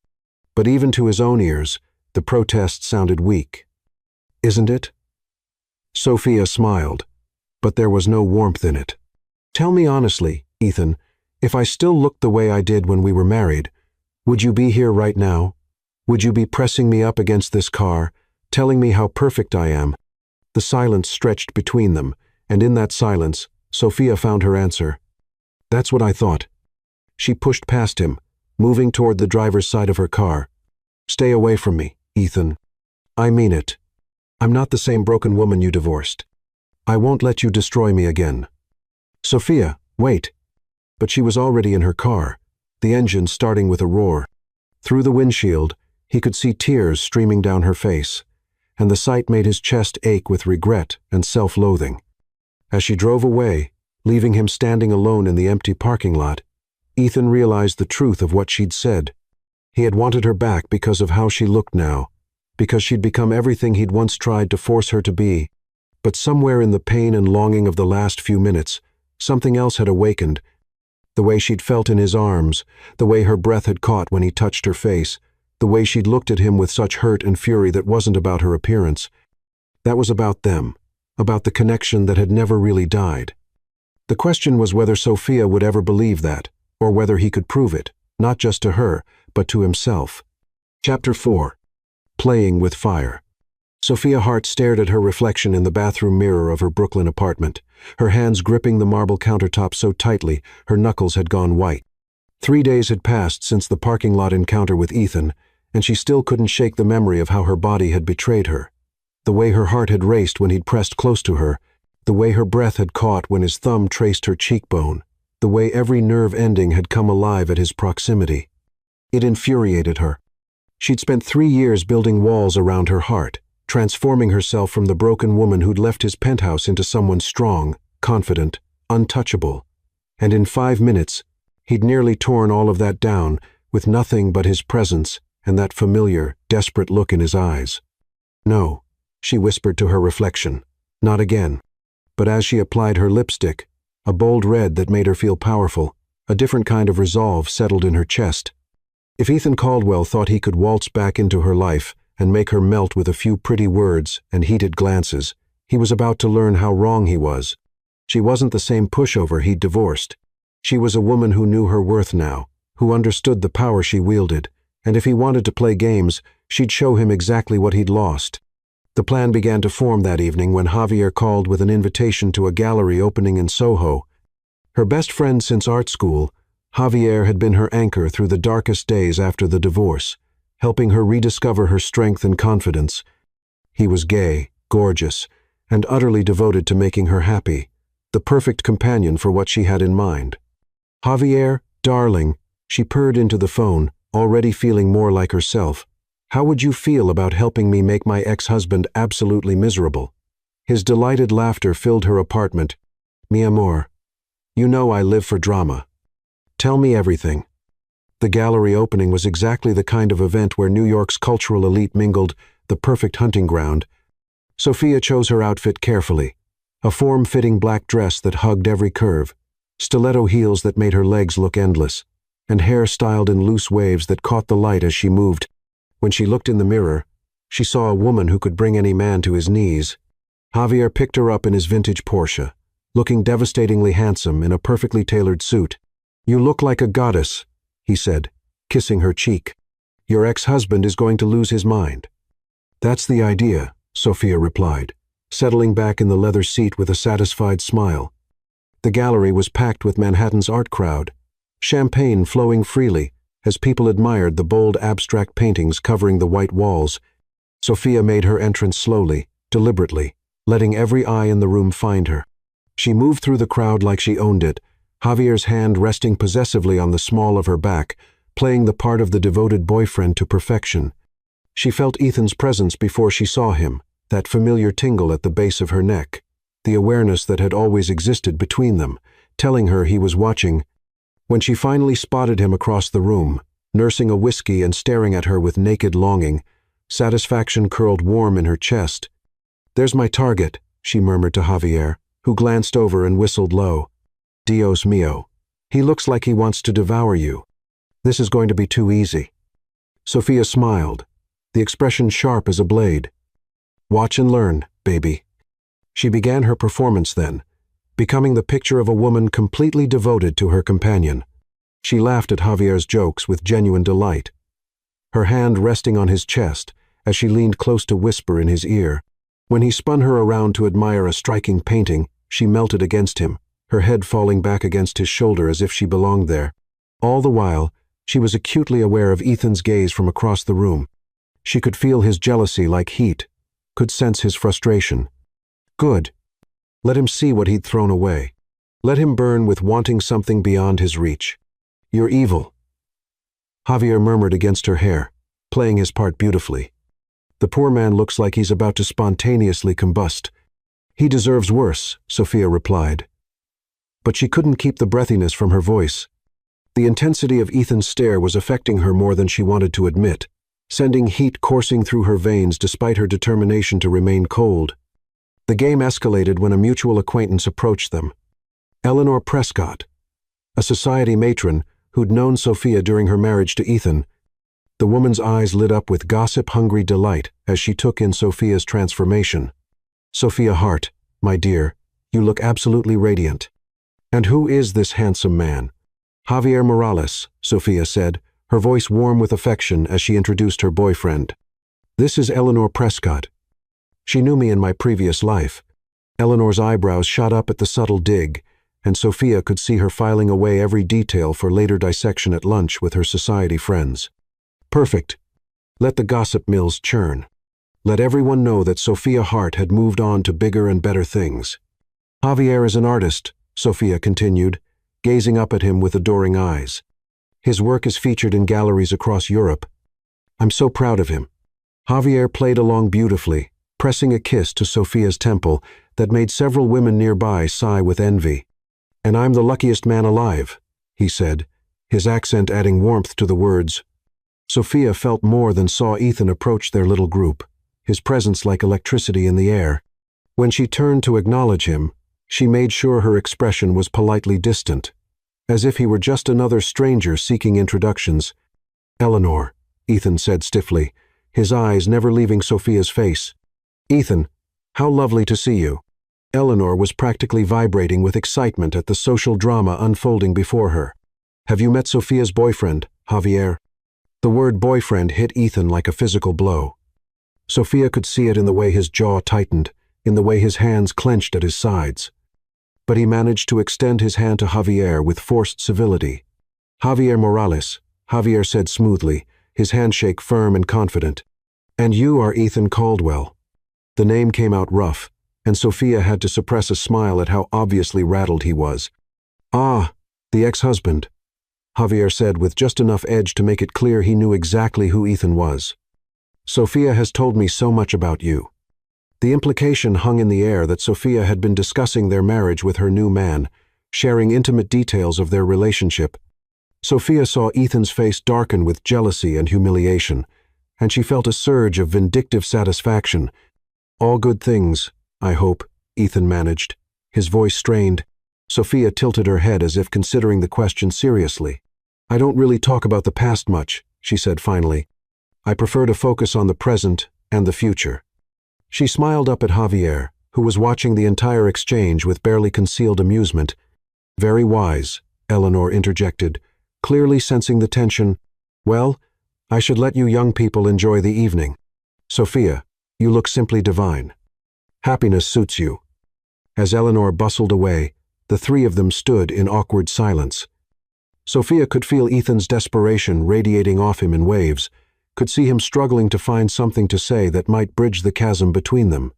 But even to his own ears, the protest sounded weak. "Isn't it?" Sophia smiled, but there was no warmth in it. "Tell me honestly, Ethan, if I still looked the way I did when we were married, would you be here right now? Would you be pressing me up against this car, telling me how perfect I am?" The silence stretched between them, and in that silence, Sophia found her answer. "That's what I thought." She pushed past him, moving toward the driver's side of her car. "Stay away from me, Ethan. I mean it. I'm not the same broken woman you divorced. I won't let you destroy me again." "Sophia, wait." But she was already in her car, the engine starting with a roar. Through the windshield, he could see tears streaming down her face, and the sight made his chest ache with regret and self-loathing. As she drove away, leaving him standing alone in the empty parking lot, Ethan realized the truth of what she'd said. He had wanted her back because of how she looked now, because she'd become everything he'd once tried to force her to be. But somewhere in the pain and longing of the last few minutes, something else had awakened. The way she'd felt in his arms, the way her breath had caught when he touched her face, the way she'd looked at him with such hurt and fury that wasn't about her appearance. That was about them, about the connection that had never really died. The question was whether Sophia would ever believe that, or whether he could prove it, not just to her, but to himself. Chapter 4. Playing with Fire. Sophia Hart stared at her reflection in the bathroom mirror of her Brooklyn apartment, her hands gripping the marble countertop so tightly her knuckles had gone white. 3 days had passed since the parking lot encounter with Ethan, and she still couldn't shake the memory of how her body had betrayed her. The way her heart had raced when he'd pressed close to her, the way her breath had caught when his thumb traced her cheekbone, the way every nerve ending had come alive at his proximity. It infuriated her. She'd spent 3 years building walls around her heart, transforming herself from the broken woman who'd left his penthouse into someone strong, confident, untouchable. And in 5 minutes, he'd nearly torn all of that down with nothing but his presence and that familiar, desperate look in his eyes. "No," she whispered to her reflection, "not again." But as she applied her lipstick, a bold red that made her feel powerful, a different kind of resolve settled in her chest. If Ethan Caldwell thought he could waltz back into her life and make her melt with a few pretty words and heated glances, he was about to learn how wrong he was. She wasn't the same pushover he'd divorced. She was a woman who knew her worth now, who understood the power she wielded, and if he wanted to play games, she'd show him exactly what he'd lost. The plan began to form that evening when Javier called with an invitation to a gallery opening in Soho. Her best friend since art school, Javier had been her anchor through the darkest days after the divorce, helping her rediscover her strength and confidence. He was gay, gorgeous, and utterly devoted to making her happy, the perfect companion for what she had in mind. "Javier, darling," she purred into the phone, already feeling more like herself. "How would you feel about helping me make my ex-husband absolutely miserable?" His delighted laughter filled her apartment. "Mi amor, you know I live for drama. Tell me everything." The gallery opening was exactly the kind of event where New York's cultural elite mingled, the perfect hunting ground. Sophia chose her outfit carefully, a form-fitting black dress that hugged every curve, stiletto heels that made her legs look endless, and hair styled in loose waves that caught the light as she moved. When she looked in the mirror, she saw a woman who could bring any man to his knees. Javier picked her up in his vintage Porsche, looking devastatingly handsome in a perfectly tailored suit. "You look like a goddess," he said, kissing her cheek. "Your ex-husband is going to lose his mind." "That's the idea," Sophia replied, settling back in the leather seat with a satisfied smile. The gallery was packed with Manhattan's art crowd, champagne flowing freely as people admired the bold abstract paintings covering the white walls. Sophia made her entrance slowly, deliberately, letting every eye in the room find her. She moved through the crowd like she owned it, Javier's hand resting possessively on the small of her back, playing the part of the devoted boyfriend to perfection. She felt Ethan's presence before she saw him, that familiar tingle at the base of her neck, the awareness that had always existed between them, telling her he was watching. When she finally spotted him across the room, nursing a whiskey and staring at her with naked longing, satisfaction curled warm in her chest. "There's my target," she murmured to Javier, who glanced over and whistled low. "Dios mío. He looks like he wants to devour you. This is going to be too easy." Sophia smiled, the expression sharp as a blade. "Watch and learn, baby." She began her performance then, becoming the picture of a woman completely devoted to her companion. She laughed at Javier's jokes with genuine delight, her hand resting on his chest as she leaned close to whisper in his ear. When he spun her around to admire a striking painting, she melted against him, her head falling back against his shoulder as if she belonged there. All the while, she was acutely aware of Ethan's gaze from across the room. She could feel his jealousy like heat, could sense his frustration. Good. Let him see what he'd thrown away. Let him burn with wanting something beyond his reach. "You're evil," Javier murmured against her hair, playing his part beautifully. "The poor man looks like he's about to spontaneously combust." "He deserves worse," Sophia replied. But she couldn't keep the breathiness from her voice. The intensity of Ethan's stare was affecting her more than she wanted to admit, sending heat coursing through her veins despite her determination to remain cold. The game escalated when a mutual acquaintance approached them. Eleanor Prescott, a society matron who'd known Sophia during her marriage to Ethan. The woman's eyes lit up with gossip-hungry delight as she took in Sophia's transformation. "Sophia Hart, my dear, you look absolutely radiant." "And who is this handsome man?" "Javier Morales," Sophia said, her voice warm with affection as she introduced her boyfriend. "This is Eleanor Prescott. She knew me in my previous life." Eleanor's eyebrows shot up at the subtle dig, and Sophia could see her filing away every detail for later dissection at lunch with her society friends. "Perfect. Let the gossip mills churn. Let everyone know that Sophia Hart had moved on to bigger and better things." "Javier is an artist," Sophia continued, gazing up at him with adoring eyes. "His work is featured in galleries across Europe. I'm so proud of him." Javier played along beautifully, pressing a kiss to Sophia's temple that made several women nearby sigh with envy. "And I'm the luckiest man alive," he said, his accent adding warmth to the words. Sophia felt more than saw Ethan approach their little group, his presence like electricity in the air. When she turned to acknowledge him, she made sure her expression was politely distant, as if he were just another stranger seeking introductions. "Eleanor," Ethan said stiffly, his eyes never leaving Sophia's face. "Ethan, how lovely to see you." Eleanor was practically vibrating with excitement at the social drama unfolding before her. "Have you met Sophia's boyfriend, Javier?" The word boyfriend hit Ethan like a physical blow. Sophia could see it in the way his jaw tightened, in the way his hands clenched at his sides. But he managed to extend his hand to Javier with forced civility. "Javier Morales," Javier said smoothly, his handshake firm and confident. "And you are Ethan Caldwell." The name came out rough, and Sophia had to suppress a smile at how obviously rattled he was. "Ah, the ex-husband," Javier said with just enough edge to make it clear he knew exactly who Ethan was. "Sophia has told me so much about you." The implication hung in the air that Sophia had been discussing their marriage with her new man, sharing intimate details of their relationship. Sophia saw Ethan's face darken with jealousy and humiliation, and she felt a surge of vindictive satisfaction. "All good things, I hope," Ethan managed, his voice strained. Sophia tilted her head as if considering the question seriously. "I don't really talk about the past much," she said finally. "I prefer to focus on the present and the future." She smiled up at Javier, who was watching the entire exchange with barely concealed amusement. "Very wise," Eleanor interjected, clearly sensing the tension. "Well, I should let you young people enjoy the evening. Sophia, you look simply divine. Happiness suits you." As Eleanor bustled away, the three of them stood in awkward silence. Sophia could feel Ethan's desperation radiating off him in waves, could see him struggling to find something to say that might bridge the chasm between them.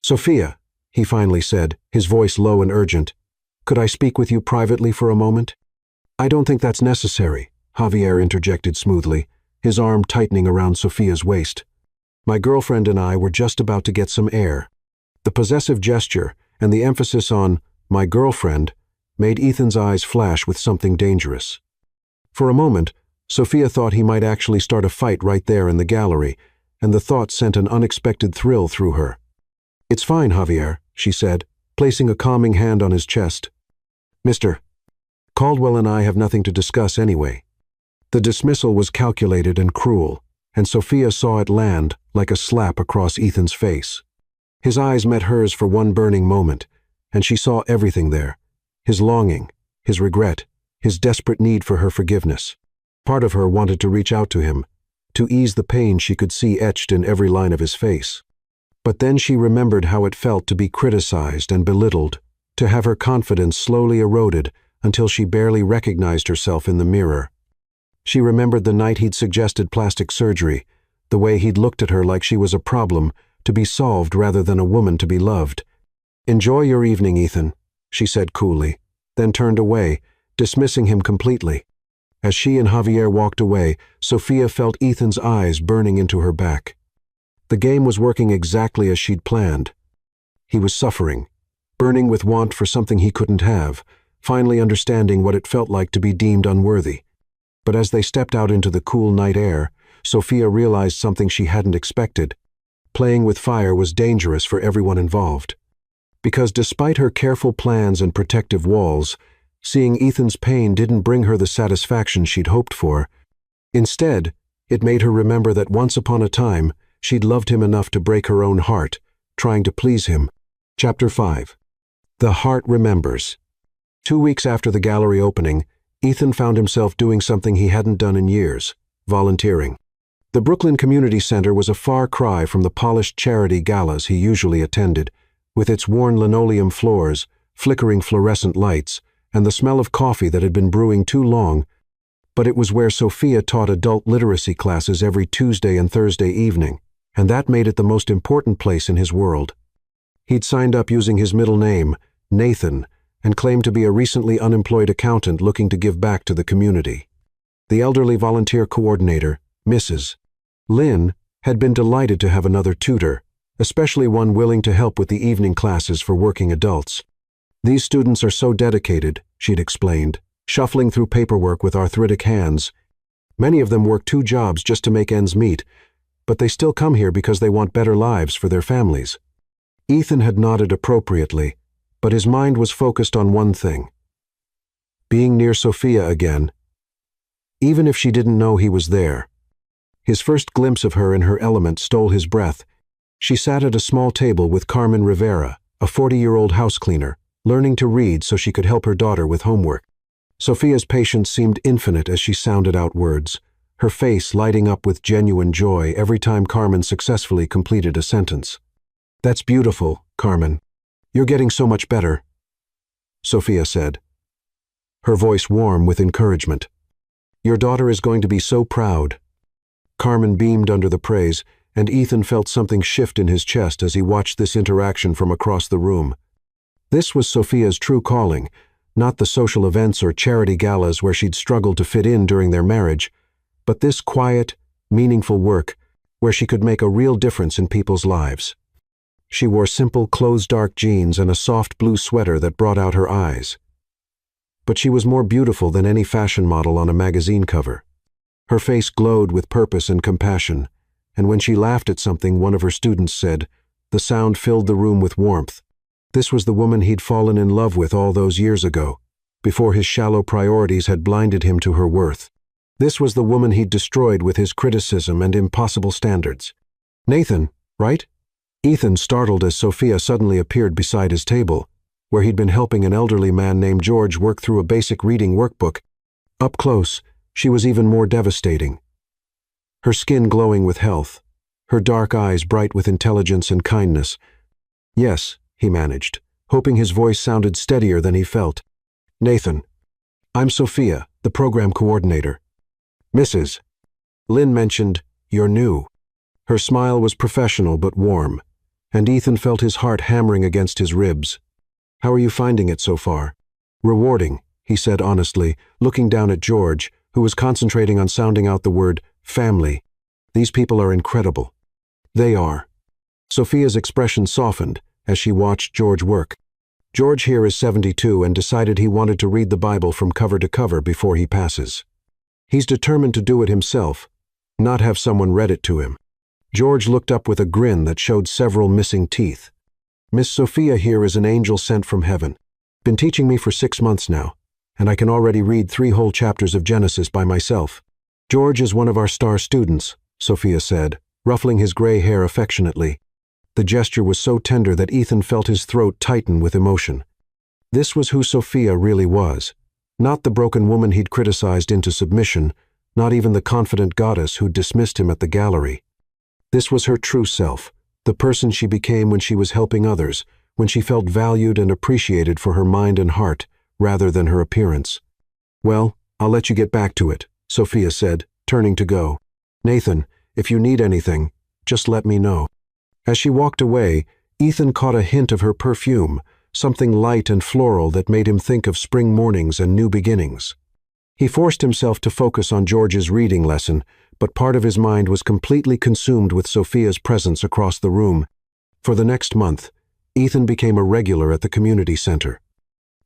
"Sophia," he finally said, his voice low and urgent, "could I speak with you privately for a moment?" "I don't think that's necessary," Javier interjected smoothly, his arm tightening around Sophia's waist. "My girlfriend and I were just about to get some air." The possessive gesture and the emphasis on "my girlfriend" made Ethan's eyes flash with something dangerous. For a moment, Sophia thought he might actually start a fight right there in the gallery, and the thought sent an unexpected thrill through her. "It's fine, Javier," she said, placing a calming hand on his chest. "Mr. Caldwell and I have nothing to discuss anyway." The dismissal was calculated and cruel, and Sophia saw it land like a slap across Ethan's face. His eyes met hers for one burning moment, and she saw everything there: his longing, his regret, his desperate need for her forgiveness. Part of her wanted to reach out to him, to ease the pain she could see etched in every line of his face. But then she remembered how it felt to be criticized and belittled, to have her confidence slowly eroded until she barely recognized herself in the mirror. She remembered the night he'd suggested plastic surgery, the way he'd looked at her like she was a problem to be solved rather than a woman to be loved. "Enjoy your evening, Ethan," she said coolly, then turned away, dismissing him completely. As she and Javier walked away, Sophia felt Ethan's eyes burning into her back. The game was working exactly as she'd planned. He was suffering, burning with want for something he couldn't have, finally understanding what it felt like to be deemed unworthy. But as they stepped out into the cool night air, Sophia realized something she hadn't expected. Playing with fire was dangerous for everyone involved. Because despite her careful plans and protective walls, seeing Ethan's pain didn't bring her the satisfaction she'd hoped for. Instead, it made her remember that once upon a time, she'd loved him enough to break her own heart, trying to please him. Chapter 5. The Heart Remembers. 2 weeks after the gallery opening, Ethan found himself doing something he hadn't done in years: volunteering. The Brooklyn Community Center was a far cry from the polished charity galas he usually attended, with its worn linoleum floors, flickering fluorescent lights, and the smell of coffee that had been brewing too long, but it was where Sophia taught adult literacy classes every Tuesday and Thursday evening, and that made it the most important place in his world. He'd signed up using his middle name, Nathan, and claimed to be a recently unemployed accountant looking to give back to the community. The elderly volunteer coordinator, Mrs. Lynn, had been delighted to have another tutor, especially one willing to help with the evening classes for working adults. "These students are so dedicated," she'd explained, shuffling through paperwork with arthritic hands. "Many of them work 2 jobs just to make ends meet, but they still come here because they want better lives for their families." Ethan had nodded appropriately, but his mind was focused on one thing: being near Sophia again, even if she didn't know he was there. His first glimpse of her in her element stole his breath. She sat at a small table with Carmen Rivera, a 40-year-old house cleaner, learning to read so she could help her daughter with homework. Sophia's patience seemed infinite as she sounded out words, her face lighting up with genuine joy every time Carmen successfully completed a sentence. "That's beautiful, Carmen. You're getting so much better," Sophia said, her voice warm with encouragement. "Your daughter is going to be so proud." Carmen beamed under the praise, and Ethan felt something shift in his chest as he watched this interaction from across the room. This was Sophia's true calling, not the social events or charity galas where she'd struggled to fit in during their marriage, but this quiet, meaningful work where she could make a real difference in people's lives. She wore simple, clothes-dark jeans and a soft blue sweater that brought out her eyes. But she was more beautiful than any fashion model on a magazine cover. Her face glowed with purpose and compassion, and when she laughed at something one of her students said, the sound filled the room with warmth. This was the woman he'd fallen in love with all those years ago, before his shallow priorities had blinded him to her worth. This was the woman he'd destroyed with his criticism and impossible standards. Nathan, right? Ethan startled as Sophia suddenly appeared beside his table, where he'd been helping an elderly man named George work through a basic reading workbook. Up close, she was even more devastating. Her skin glowing with health, her dark eyes bright with intelligence and kindness. Yes, he managed, hoping his voice sounded steadier than he felt. Nathan, I'm Sophia, the program coordinator. Mrs. Lynn mentioned, you're new. Her smile was professional but warm, and Ethan felt his heart hammering against his ribs. How are you finding it so far? Rewarding, he said honestly, looking down at George, who was concentrating on sounding out the word family. These people are incredible. They are. Sophia's expression softened as she watched George work. George here is 72 and decided he wanted to read the Bible from cover to cover before he passes. He's determined to do it himself, not have someone read it to him. George looked up with a grin that showed several missing teeth. Miss Sophia here is an angel sent from heaven. Been teaching me for 6 months now, and I can already read 3 whole chapters of Genesis by myself. George is one of our star students, Sophia said, ruffling his gray hair affectionately. The gesture was so tender that Ethan felt his throat tighten with emotion. This was who Sophia really was. Not the broken woman he'd criticized into submission, not even the confident goddess who'd dismissed him at the gallery. This was her true self, the person she became when she was helping others, when she felt valued and appreciated for her mind and heart, rather than her appearance. Well, I'll let you get back to it, Sophia said, turning to go. Nathan, if you need anything, just let me know. As she walked away, Ethan caught a hint of her perfume, something light and floral that made him think of spring mornings and new beginnings. He forced himself to focus on George's reading lesson, but part of his mind was completely consumed with Sophia's presence across the room. For the next month, Ethan became a regular at the community center.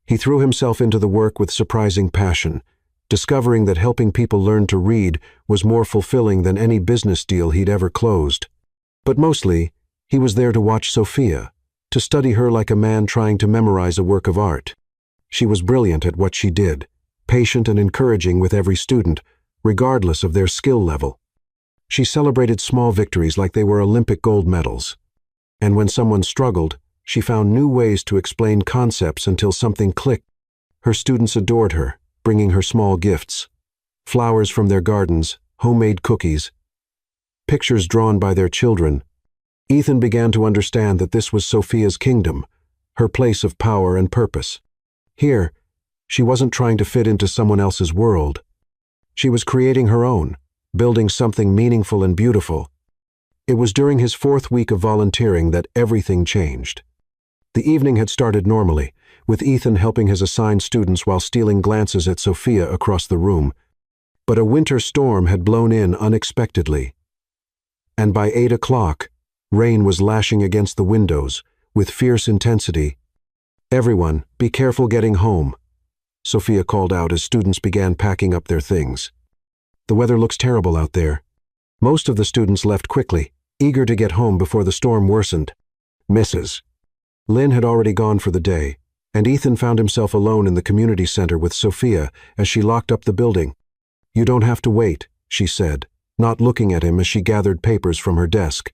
He threw himself into the work with surprising passion, discovering that helping people learn to read was more fulfilling than any business deal he'd ever closed. But mostly, he was there to watch Sophia, to study her like a man trying to memorize a work of art. She was brilliant at what she did, patient and encouraging with every student, regardless of their skill level. She celebrated small victories like they were Olympic gold medals. And when someone struggled, she found new ways to explain concepts until something clicked. Her students adored her, bringing her small gifts. Flowers from their gardens, homemade cookies, pictures drawn by their children. Ethan began to understand that this was Sophia's kingdom, her place of power and purpose. Here, she wasn't trying to fit into someone else's world. She was creating her own, building something meaningful and beautiful. It was during his 4th week of volunteering that everything changed. The evening had started normally, with Ethan helping his assigned students while stealing glances at Sophia across the room. But a winter storm had blown in unexpectedly. And by 8 o'clock, rain was lashing against the windows with fierce intensity. Everyone, be careful getting home, Sophia called out as students began packing up their things. The weather looks terrible out there. Most of the students left quickly, eager to get home before the storm worsened. Mrs. Lynn had already gone for the day, and Ethan found himself alone in the community center with Sophia as she locked up the building. You don't have to wait, she said, not looking at him as she gathered papers from her desk.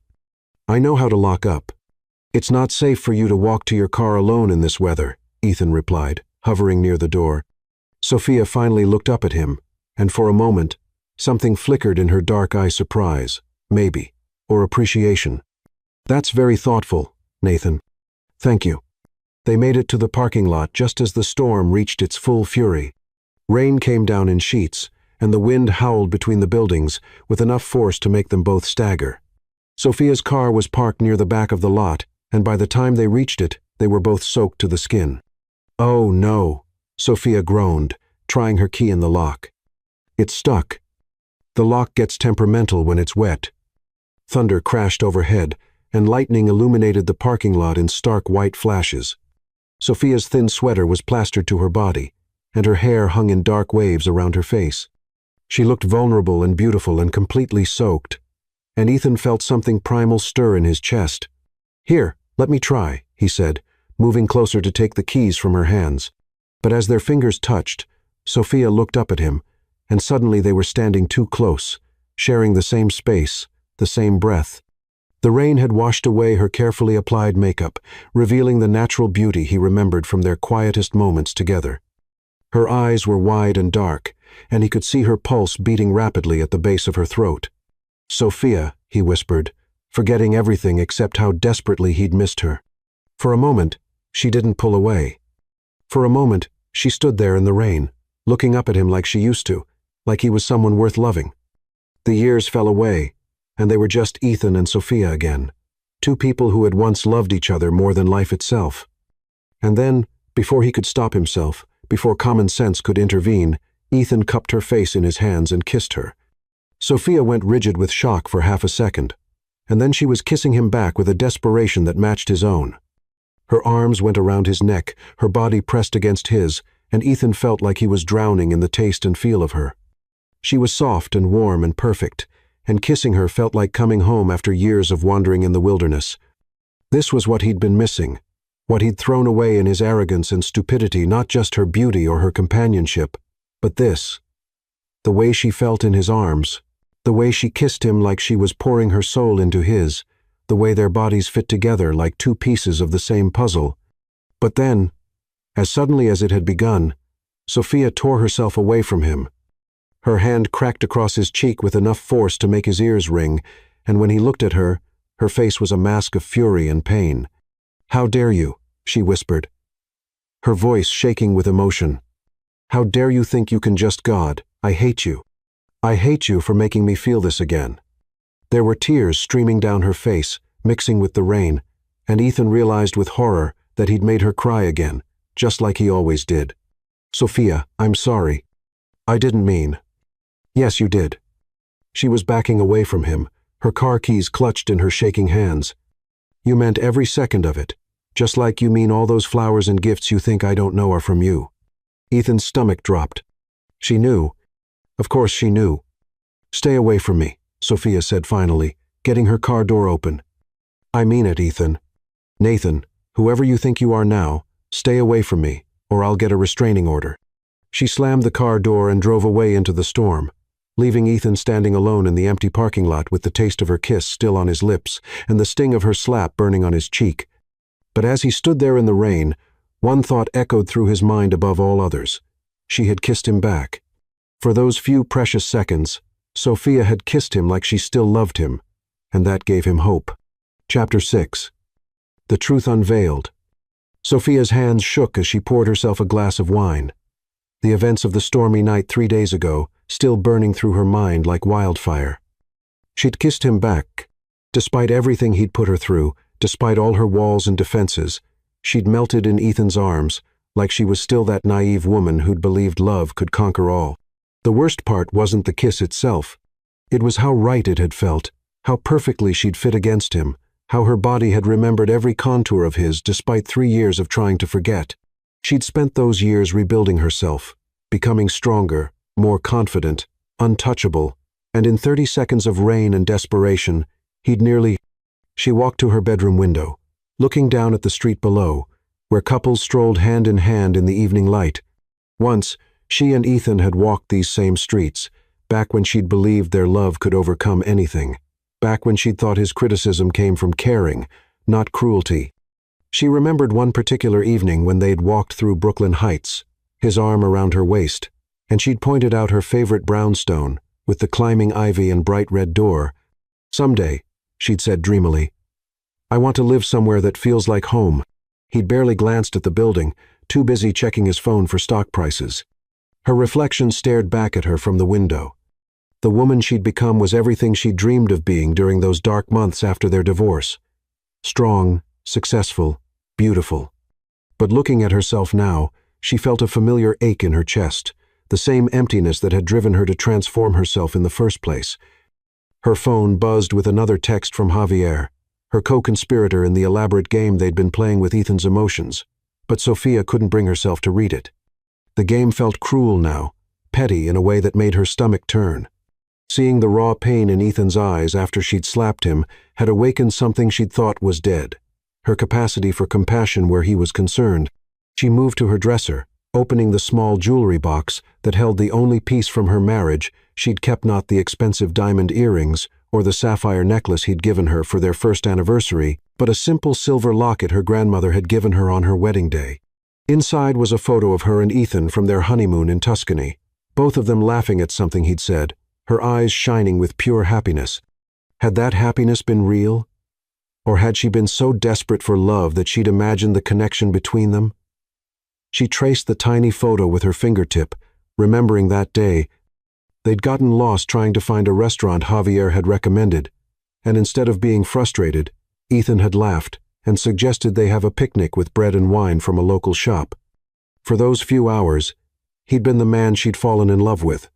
I know how to lock up. It's not safe for you to walk to your car alone in this weather, Ethan replied, hovering near the door. Sophia finally looked up at him, and for a moment, something flickered in her dark eye. Surprise, maybe, or appreciation. That's very thoughtful, Nathan. Thank you. They made it to the parking lot just as the storm reached its full fury. Rain came down in sheets, and the wind howled between the buildings with enough force to make them both stagger. Sophia's car was parked near the back of the lot, and by the time they reached it, they were both soaked to the skin. "Oh, no," Sophia groaned, trying her key in the lock. It stuck. The lock gets temperamental when it's wet. Thunder crashed overhead, and lightning illuminated the parking lot in stark white flashes. Sophia's thin sweater was plastered to her body, and her hair hung in dark waves around her face. She looked vulnerable and beautiful and completely soaked, and Ethan felt something primal stir in his chest. "Here, let me try," he said, moving closer to take the keys from her hands. But as their fingers touched, Sophia looked up at him, and suddenly they were standing too close, sharing the same space, the same breath. The rain had washed away her carefully applied makeup, revealing the natural beauty he remembered from their quietest moments together. Her eyes were wide and dark, and he could see her pulse beating rapidly at the base of her throat. "Sophia," he whispered, forgetting everything except how desperately he'd missed her. For a moment, she didn't pull away. For a moment, she stood there in the rain, looking up at him like she used to, like he was someone worth loving. The years fell away, and they were just Ethan and Sophia again, two people who had once loved each other more than life itself. And then, before he could stop himself, before common sense could intervene, Ethan cupped her face in his hands and kissed her. Sophia went rigid with shock for half a second, and then she was kissing him back with a desperation that matched his own. Her arms went around his neck, her body pressed against his, and Ethan felt like he was drowning in the taste and feel of her. She was soft and warm and perfect, and kissing her felt like coming home after years of wandering in the wilderness. This was what he'd been missing, what he'd thrown away in his arrogance and stupidity, not just her beauty or her companionship, but this. The way she felt in his arms, the way she kissed him like she was pouring her soul into his, the way their bodies fit together like two pieces of the same puzzle. But then, as suddenly as it had begun, Sophia tore herself away from him. Her hand cracked across his cheek with enough force to make his ears ring, and when he looked at her, her face was a mask of fury and pain. "How dare you?" she whispered, her voice shaking with emotion. "How dare you think you can just God? I hate you. I hate you for making me feel this again." There were tears streaming down her face, mixing with the rain, and Ethan realized with horror that he'd made her cry again, just like he always did. "Sophia, I'm sorry. I didn't mean." "Yes, you did." She was backing away from him, her car keys clutched in her shaking hands. "You meant every second of it, just like you mean all those flowers and gifts you think I don't know are from you." Ethan's stomach dropped. She knew. Of course she knew. "Stay away from me," Sophia said finally, getting her car door open. "I mean it, Ethan. Nathan, whoever you think you are now, stay away from me, or I'll get a restraining order." She slammed the car door and drove away into the storm, leaving Ethan standing alone in the empty parking lot with the taste of her kiss still on his lips and the sting of her slap burning on his cheek. But as he stood there in the rain, one thought echoed through his mind above all others. She had kissed him back. For those few precious seconds, Sophia had kissed him like she still loved him, and that gave him hope. Chapter 6. The Truth Unveiled. Sophia's hands shook as she poured herself a glass of wine. The events of the stormy night 3 days ago still burning through her mind like wildfire. She'd kissed him back. Despite everything he'd put her through, despite all her walls and defenses, she'd melted in Ethan's arms like she was still that naive woman who'd believed love could conquer all. The worst part wasn't the kiss itself. It was how right it had felt, how perfectly she'd fit against him, how her body had remembered every contour of his despite 3 years of trying to forget. She'd spent those years rebuilding herself, becoming stronger, more confident, untouchable, and in 30 seconds of rain and desperation, he'd nearly... She walked to her bedroom window, looking down at the street below, where couples strolled hand in hand in the evening light. Once, she and Ethan had walked these same streets, back when she'd believed their love could overcome anything, back when she'd thought his criticism came from caring, not cruelty. She remembered one particular evening when they'd walked through Brooklyn Heights, his arm around her waist, and she'd pointed out her favorite brownstone, with the climbing ivy and bright red door. "Someday," she'd said dreamily, "I want to live somewhere that feels like home." He'd barely glanced at the building, too busy checking his phone for stock prices. Her reflection stared back at her from the window. The woman she'd become was everything she'd dreamed of being during those dark months after their divorce. Strong, successful, beautiful. But looking at herself now, she felt a familiar ache in her chest, the same emptiness that had driven her to transform herself in the first place. Her phone buzzed with another text from Javier, her co-conspirator in the elaborate game they'd been playing with Ethan's emotions. But Sophia couldn't bring herself to read it. The game felt cruel now, petty in a way that made her stomach turn. Seeing the raw pain in Ethan's eyes after she'd slapped him had awakened something she'd thought was dead, her capacity for compassion where he was concerned. She moved to her dresser, opening the small jewelry box that held the only piece from her marriage she'd kept, not the expensive diamond earrings or the sapphire necklace he'd given her for their first anniversary, but a simple silver locket her grandmother had given her on her wedding day. Inside was a photo of her and Ethan from their honeymoon in Tuscany, both of them laughing at something he'd said, her eyes shining with pure happiness. Had that happiness been real? Or had she been so desperate for love that she'd imagined the connection between them? She traced the tiny photo with her fingertip, remembering that day. They'd gotten lost trying to find a restaurant Javier had recommended, and instead of being frustrated, Ethan had laughed and suggested they have a picnic with bread and wine from a local shop. For those few hours, he'd been the man she'd fallen in love with.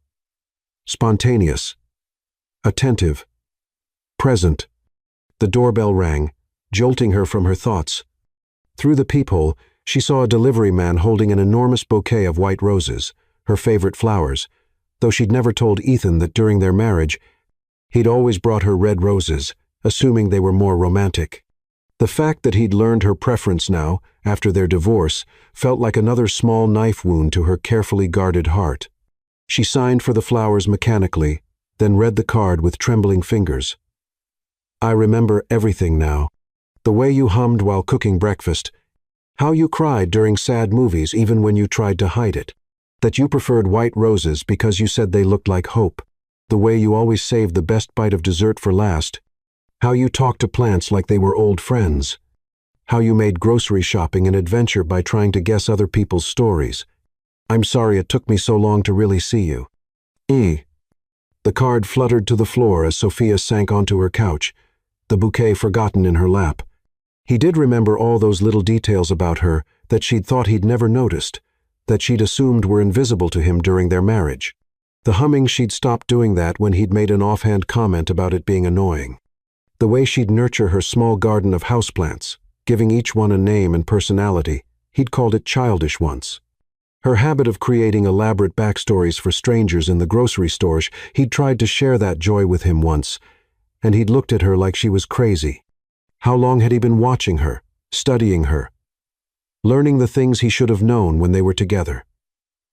Spontaneous, attentive, present. The doorbell rang, jolting her from her thoughts. Through the peephole, she saw a delivery man holding an enormous bouquet of white roses, her favorite flowers, though she'd never told Ethan that during their marriage, he'd always brought her red roses, assuming they were more romantic. The fact that he'd learned her preference now, after their divorce, felt like another small knife wound to her carefully guarded heart. She signed for the flowers mechanically, then read the card with trembling fingers. I remember everything now. The way you hummed while cooking breakfast, how you cried during sad movies even when you tried to hide it, that you preferred white roses because you said they looked like hope, the way you always saved the best bite of dessert for last, how you talked to plants like they were old friends, how you made grocery shopping an adventure by trying to guess other people's stories. I'm sorry it took me so long to really see you. The card fluttered to the floor as Sophia sank onto her couch, the bouquet forgotten in her lap. He did remember all those little details about her that she'd thought he'd never noticed, that she'd assumed were invisible to him during their marriage. The humming, she'd stopped doing that when he'd made an offhand comment about it being annoying. The way she'd nurture her small garden of houseplants, giving each one a name and personality, he'd called it childish once. Her habit of creating elaborate backstories for strangers in the grocery stores, he'd tried to share that joy with him once, and he'd looked at her like she was crazy. How long had he been watching her, studying her, learning the things he should have known when they were together?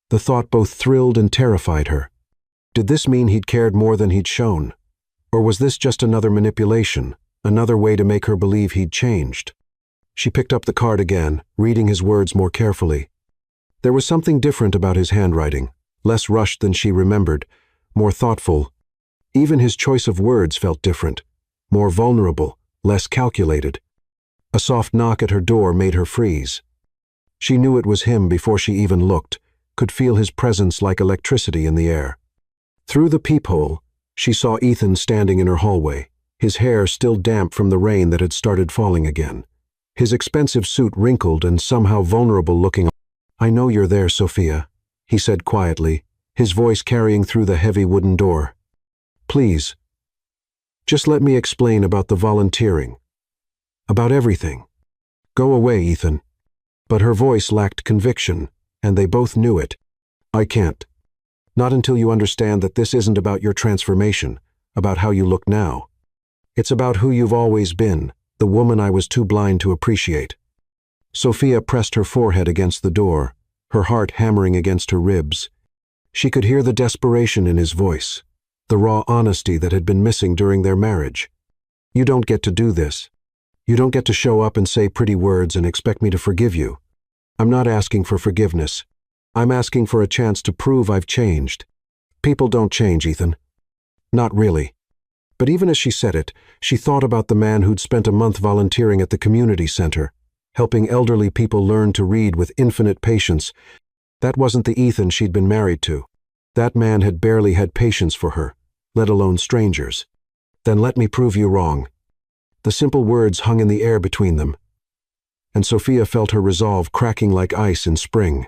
The thought both thrilled and terrified her. Did this mean he'd cared more than he'd shown? Or was this just another manipulation, another way to make her believe he'd changed? She picked up the card again, reading his words more carefully. There was something different about his handwriting, less rushed than she remembered, more thoughtful. Even his choice of words felt different, more vulnerable, less calculated. A soft knock at her door made her freeze. She knew it was him before she even looked, could feel his presence like electricity in the air. Through the peephole, she saw Ethan standing in her hallway, his hair still damp from the rain that had started falling again. His expensive suit wrinkled and somehow vulnerable looking. I know you're there, Sophia, he said quietly, his voice carrying through the heavy wooden door. Please, just let me explain about the volunteering. About everything. Go away, Ethan. But her voice lacked conviction, and they both knew it. I can't. Not until you understand that this isn't about your transformation, about how you look now. It's about who you've always been, the woman I was too blind to appreciate. Sophia pressed her forehead against the door, her heart hammering against her ribs. She could hear the desperation in his voice, the raw honesty that had been missing during their marriage. You don't get to do this. You don't get to show up and say pretty words and expect me to forgive you. I'm not asking for forgiveness. I'm asking for a chance to prove I've changed. People don't change, Ethan. Not really. But even as she said it, she thought about the man who'd spent a month volunteering at the community center, helping elderly people learn to read with infinite patience. That wasn't the Ethan she'd been married to. That man had barely had patience for her, let alone strangers. Then let me prove you wrong. The simple words hung in the air between them, and Sophia felt her resolve cracking like ice in spring.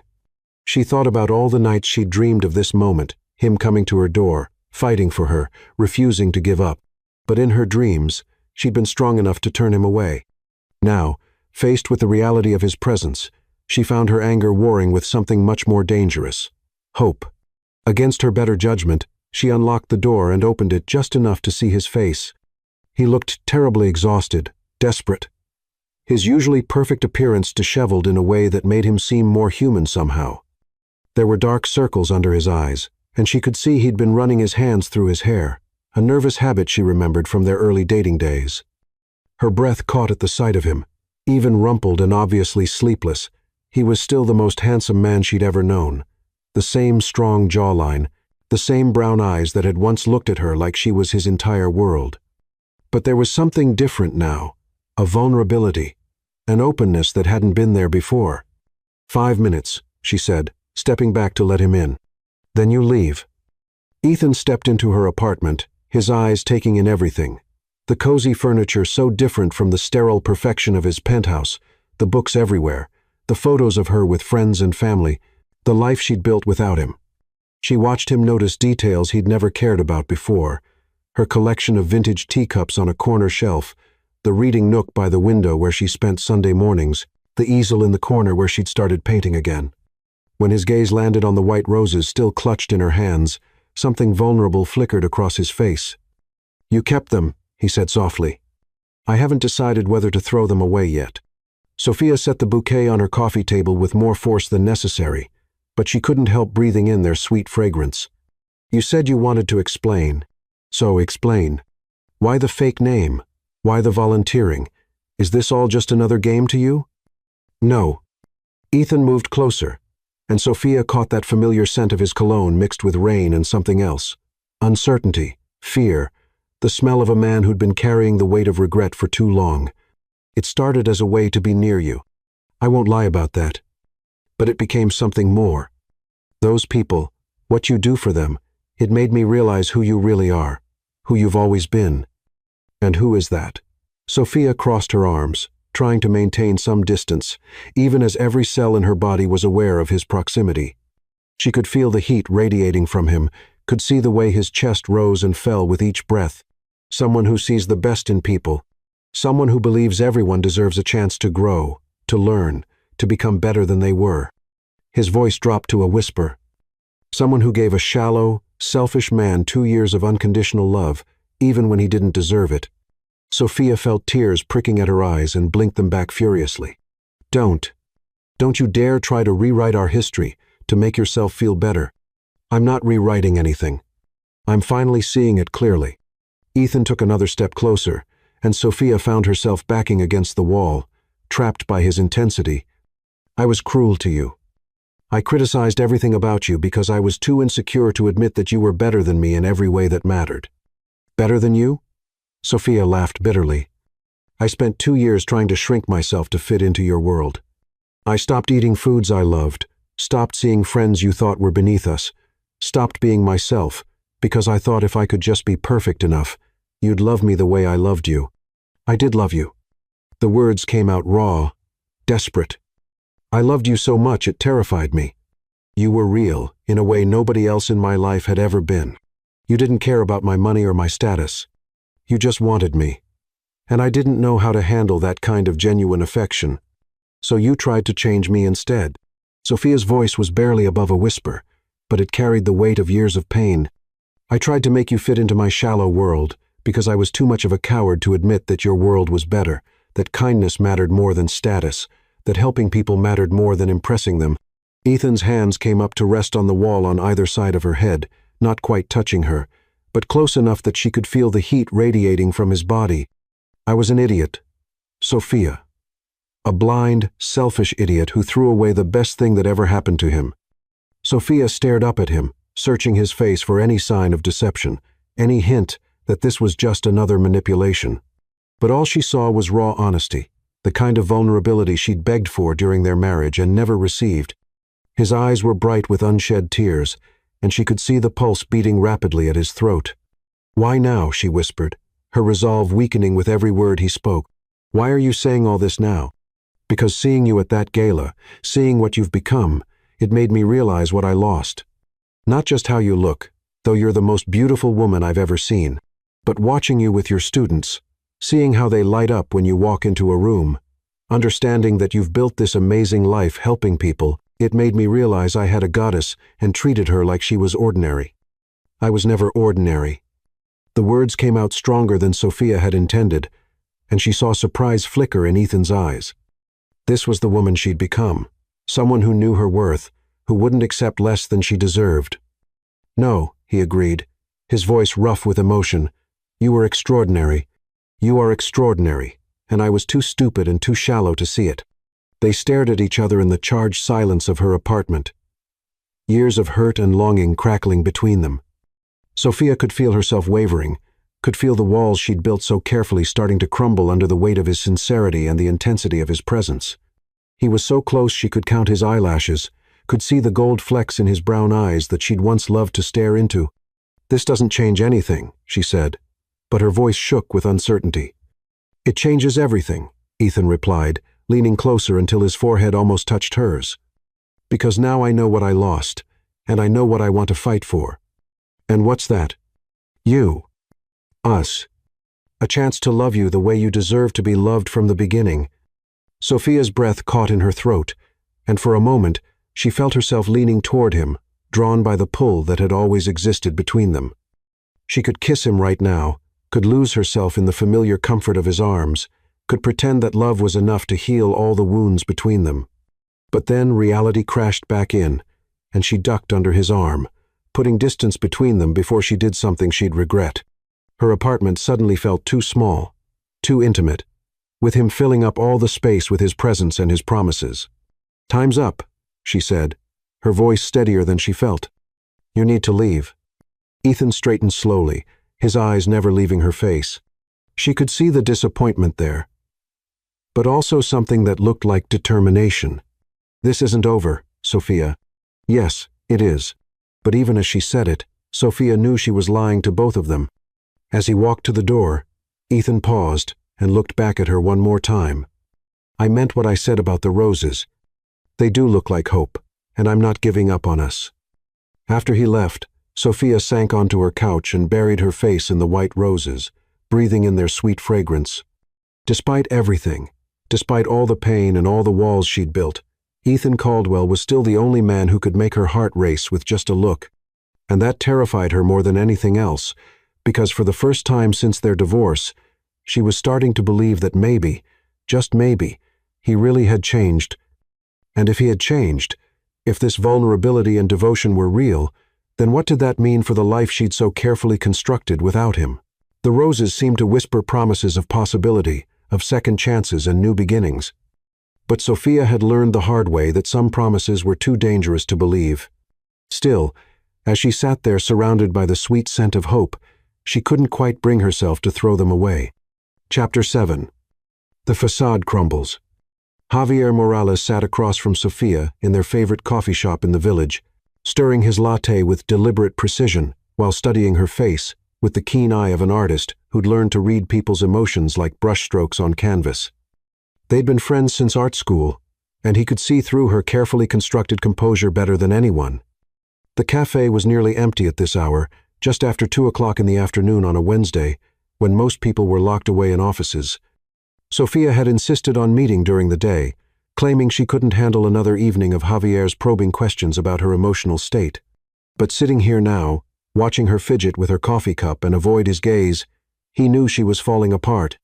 She thought about all the nights she'd dreamed of this moment, him coming to her door, fighting for her, refusing to give up. But in her dreams, she'd been strong enough to turn him away. Now, faced with the reality of his presence, she found her anger warring with something much more dangerous: hope. Against her better judgment, she unlocked the door and opened it just enough to see his face. He looked terribly exhausted, desperate. His usually perfect appearance disheveled in a way that made him seem more human somehow. There were dark circles under his eyes, and she could see he'd been running his hands through his hair, a nervous habit she remembered from their early dating days. Her breath caught at the sight of him. Even rumpled and obviously sleepless, he was still the most handsome man she'd ever known. The same strong jawline, the same brown eyes that had once looked at her like she was his entire world. But there was something different now, a vulnerability, an openness that hadn't been there before. 5 minutes, she said, stepping back to let him in. Then you leave. Ethan stepped into her apartment, his eyes taking in everything. The cozy furniture so different from the sterile perfection of his penthouse, the books everywhere, the photos of her with friends and family, the life she'd built without him. She watched him notice details he'd never cared about before: her collection of vintage teacups on a corner shelf, the reading nook by the window where she spent Sunday mornings, the easel in the corner where she'd started painting again. When his gaze landed on the white roses still clutched in her hands, something vulnerable flickered across his face. You kept them, he said softly. I haven't decided whether to throw them away yet. Sophia set the bouquet on her coffee table with more force than necessary, but she couldn't help breathing in their sweet fragrance. You said you wanted to explain. So explain. Why the fake name? Why the volunteering? Is this all just another game to you? No. Ethan moved closer, and Sophia caught that familiar scent of his cologne mixed with rain and something else. Uncertainty, fear, the smell of a man who'd been carrying the weight of regret for too long. It started as a way to be near you. I won't lie about that. But it became something more. Those people, what you do for them, it made me realize who you really are, who you've always been. And who is that? Sophia crossed her arms, trying to maintain some distance, even as every cell in her body was aware of his proximity. She could feel the heat radiating from him, could see the way his chest rose and fell with each breath. Someone who sees the best in people, someone who believes everyone deserves a chance to grow, to learn, to become better than they were. His voice dropped to a whisper. Someone who gave a shallow, selfish man 2 years of unconditional love, even when he didn't deserve it. Sophia felt tears pricking at her eyes and blinked them back furiously. Don't you dare try to rewrite our history, to make yourself feel better. I'm not rewriting anything. I'm finally seeing it clearly. Ethan took another step closer, and Sophia found herself backing against the wall, trapped by his intensity. I was cruel to you. I criticized everything about you because I was too insecure to admit that you were better than me in every way that mattered. Better than you? Sophia laughed bitterly. I spent 2 years trying to shrink myself to fit into your world. I stopped eating foods I loved, stopped seeing friends you thought were beneath us, stopped being myself, because I thought if I could just be perfect enough, you'd love me the way I loved you. I did love you. The words came out raw, desperate. I loved you so much it terrified me. You were real, in a way nobody else in my life had ever been. You didn't care about my money or my status. You just wanted me. And I didn't know how to handle that kind of genuine affection. So you tried to change me instead. Sophia's voice was barely above a whisper, but it carried the weight of years of pain. I tried to make you fit into my shallow world, because I was too much of a coward to admit that your world was better, that kindness mattered more than status, that helping people mattered more than impressing them. Ethan's hands came up to rest on the wall on either side of her head, not quite touching her, but close enough that she could feel the heat radiating from his body. I was an idiot. Sophia. A blind, selfish idiot who threw away the best thing that ever happened to him. Sophia stared up at him, searching his face for any sign of deception, any hint that this was just another manipulation. But all she saw was raw honesty, the kind of vulnerability she'd begged for during their marriage and never received. His eyes were bright with unshed tears, and she could see the pulse beating rapidly at his throat. "Why now?" she whispered, her resolve weakening with every word he spoke. "Why are you saying all this now?" "Because seeing you at that gala, seeing what you've become, it made me realize what I lost. Not just how you look, though you're the most beautiful woman I've ever seen, but watching you with your students, seeing how they light up when you walk into a room, understanding that you've built this amazing life helping people, it made me realize I had a goddess and treated her like she was ordinary. I was never ordinary." The words came out stronger than Sophia had intended, and she saw surprise flicker in Ethan's eyes. This was the woman she'd become, someone who knew her worth, who wouldn't accept less than she deserved. "No," he agreed, his voice rough with emotion. "You were extraordinary. You are extraordinary, and I was too stupid and too shallow to see it." They stared at each other in the charged silence of her apartment, years of hurt and longing crackling between them. Sophia could feel herself wavering, could feel the walls she'd built so carefully starting to crumble under the weight of his sincerity and the intensity of his presence. He was so close she could count his eyelashes, could see the gold flecks in his brown eyes that she'd once loved to stare into. "This doesn't change anything," she said, but her voice shook with uncertainty. "It changes everything," Ethan replied, leaning closer until his forehead almost touched hers. "Because now I know what I lost, and I know what I want to fight for." "And what's that?" "You. Us. A chance to love you the way you deserve to be loved from the beginning." Sophia's breath caught in her throat, and for a moment she felt herself leaning toward him, drawn by the pull that had always existed between them. She could kiss him right now, could lose herself in the familiar comfort of his arms, could pretend that love was enough to heal all the wounds between them. But then reality crashed back in, and she ducked under his arm, putting distance between them before she did something she'd regret. Her apartment suddenly felt too small, too intimate, with him filling up all the space with his presence and his promises. "Time's up," she said, her voice steadier than she felt. "You need to leave." Ethan straightened slowly, his eyes never leaving her face. She could see the disappointment there, but also something that looked like determination. "This isn't over, Sophia." "Yes, it is." But even as she said it, Sophia knew she was lying to both of them. As he walked to the door, Ethan paused and looked back at her one more time. "I meant what I said about the roses. They do look like hope, and I'm not giving up on us." After he left, Sophia sank onto her couch and buried her face in the white roses, breathing in their sweet fragrance. Despite everything, despite all the pain and all the walls she'd built, Ethan Caldwell was still the only man who could make her heart race with just a look. And that terrified her more than anything else, because for the first time since their divorce, she was starting to believe that maybe, just maybe, he really had changed. And if he had changed, if this vulnerability and devotion were real, then what did that mean for the life she'd so carefully constructed without him? The roses seemed to whisper promises of possibility, of second chances and new beginnings. But Sophia had learned the hard way that some promises were too dangerous to believe. Still, as she sat there surrounded by the sweet scent of hope, she couldn't quite bring herself to throw them away. Chapter 7. The facade crumbles. Javier Morales sat across from Sophia in their favorite coffee shop in the village, stirring his latte with deliberate precision while studying her face with the keen eye of an artist who'd learned to read people's emotions like brushstrokes on canvas. They'd been friends since art school, and he could see through her carefully constructed composure better than anyone. The cafe was nearly empty at this hour, just after 2 o'clock in the afternoon on a Wednesday, when most people were locked away in offices. Sophia had insisted on meeting during the day, claiming she couldn't handle another evening of Javier's probing questions about her emotional state. But sitting here now, watching her fidget with her coffee cup and avoid his gaze, he knew she was falling apart.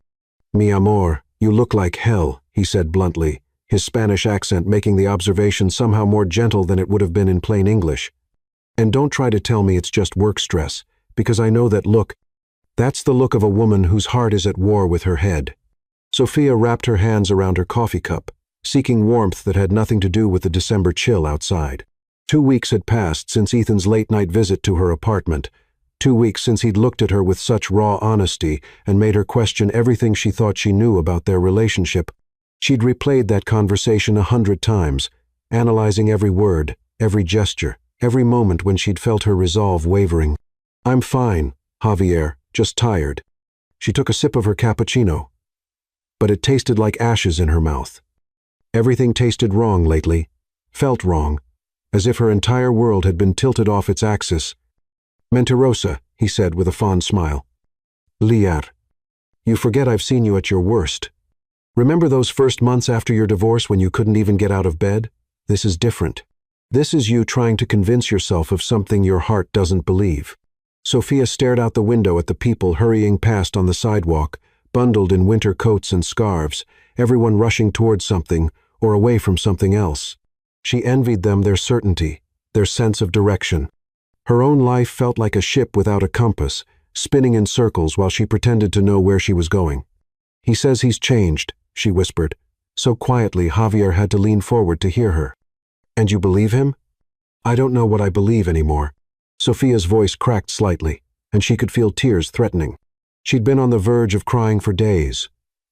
"Mi amor, you look like hell," he said bluntly, his Spanish accent making the observation somehow more gentle than it would have been in plain English. "And don't try to tell me it's just work stress, because I know that look. That's the look of a woman whose heart is at war with her head." Sophia wrapped her hands around her coffee cup, seeking warmth that had nothing to do with the December chill outside. 2 weeks had passed since Ethan's late-night visit to her apartment, 2 weeks since he'd looked at her with such raw honesty and made her question everything she thought she knew about their relationship. She'd replayed that conversation 100 times, analyzing every word, every gesture, every moment when she'd felt her resolve wavering. "I'm fine, Javier," just tired. She took a sip of her cappuccino, but it tasted like ashes in her mouth. Everything tasted wrong lately, felt wrong, as if her entire world had been tilted off its axis. Mentirosa, he said with a fond smile. Liar. You forget I've seen you at your worst. Remember those first months after your divorce when you couldn't even get out of bed? This is different. This is you trying to convince yourself of something your heart doesn't believe. Sophia stared out the window at the people hurrying past on the sidewalk, bundled in winter coats and scarves, everyone rushing towards something or away from something else. She envied them their certainty, their sense of direction. Her own life felt like a ship without a compass, spinning in circles while she pretended to know where she was going. He says he's changed, she whispered, so quietly Javier had to lean forward to hear her. And you believe him? I don't know what I believe anymore. Sophia's voice cracked slightly, and she could feel tears threatening. She'd been on the verge of crying for days,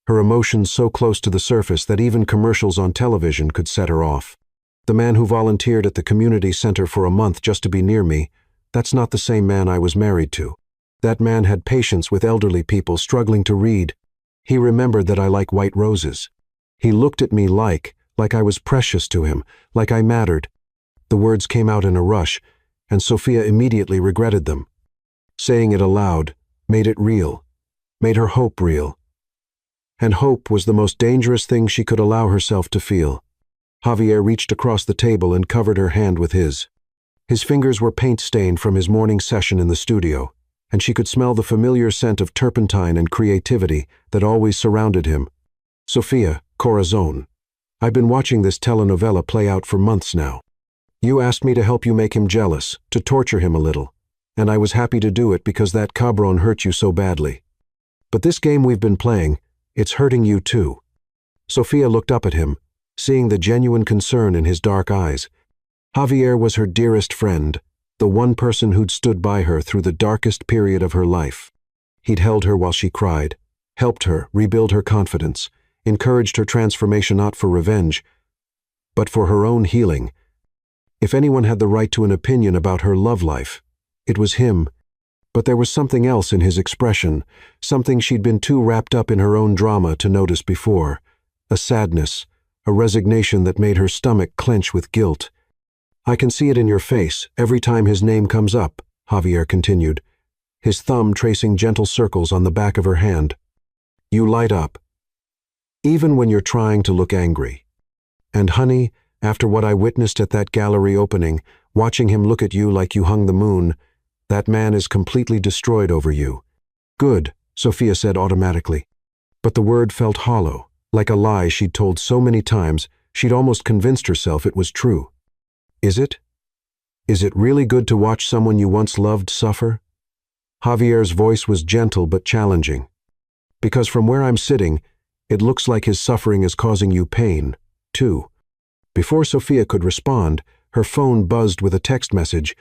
her emotions so close to the surface that even commercials on television could set her off. The man who volunteered at the community center for a month just to be near me, that's not the same man I was married to. That man had patience with elderly people struggling to read. He remembered that I like white roses. He looked at me like I was precious to him, like I mattered. The words came out in a rush, and Sophia immediately regretted them. Saying it aloud made it real, made her hope real. And hope was the most dangerous thing she could allow herself to feel. Javier reached across the table and covered her hand with his. His fingers were paint-stained from his morning session in the studio, and she could smell the familiar scent of turpentine and creativity that always surrounded him. Sophia, corazon. I've been watching this telenovela play out for months now. You asked me to help you make him jealous, to torture him a little, and I was happy to do it because that cabron hurt you so badly. But this game we've been playing, it's hurting you too. Sophia looked up at him, seeing the genuine concern in his dark eyes. Javier was her dearest friend, the one person who'd stood by her through the darkest period of her life. He'd held her while she cried, helped her rebuild her confidence, encouraged her transformation not for revenge, but for her own healing. If anyone had the right to an opinion about her love life, it was him. But there was something else in his expression, something she'd been too wrapped up in her own drama to notice before, a sadness, a resignation that made her stomach clench with guilt. I can see it in your face every time his name comes up, Javier continued, his thumb tracing gentle circles on the back of her hand. You light up. Even when you're trying to look angry. And honey, after what I witnessed at that gallery opening, watching him look at you like you hung the moon, that man is completely destroyed over you. Good, Sophia said automatically. But the word felt hollow, like a lie she'd told so many times she'd almost convinced herself it was true. Is it? Is it really good to watch someone you once loved suffer? Javier's voice was gentle but challenging. Because from where I'm sitting, it looks like his suffering is causing you pain, too. Before Sophia could respond, her phone buzzed with a text message.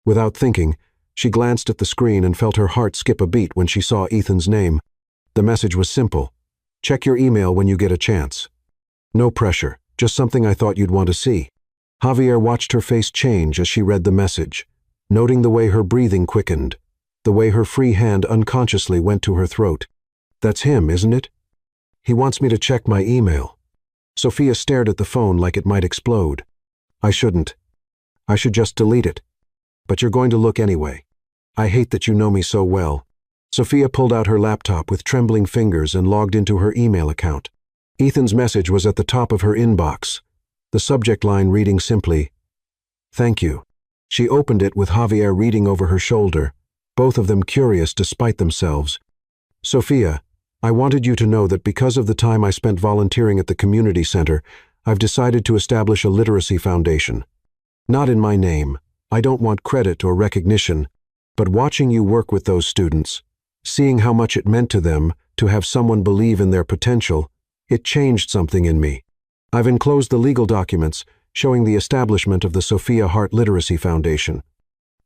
Without thinking, she glanced at the screen and felt her heart skip a beat when she saw Ethan's name. The message was simple. Check your email when you get a chance. No pressure, just something I thought you'd want to see. Javier watched her face change as she read the message, noting the way her breathing quickened, the way her free hand unconsciously went to her throat. That's him, isn't it? He wants me to check my email. Sophia stared at the phone like it might explode. I shouldn't. I should just delete it. But you're going to look anyway. I hate that you know me so well. Sophia pulled out her laptop with trembling fingers and logged into her email account. Ethan's message was at the top of her inbox, the subject line reading simply, "Thank you." She opened it with Javier reading over her shoulder, both of them curious despite themselves. Sophia, I wanted you to know that because of the time I spent volunteering at the community center, I've decided to establish a literacy foundation. Not in my name. I don't want credit or recognition, but watching you work with those students, seeing how much it meant to them to have someone believe in their potential, it changed something in me. I've enclosed the legal documents showing the establishment of the Sophia Hart Literacy Foundation.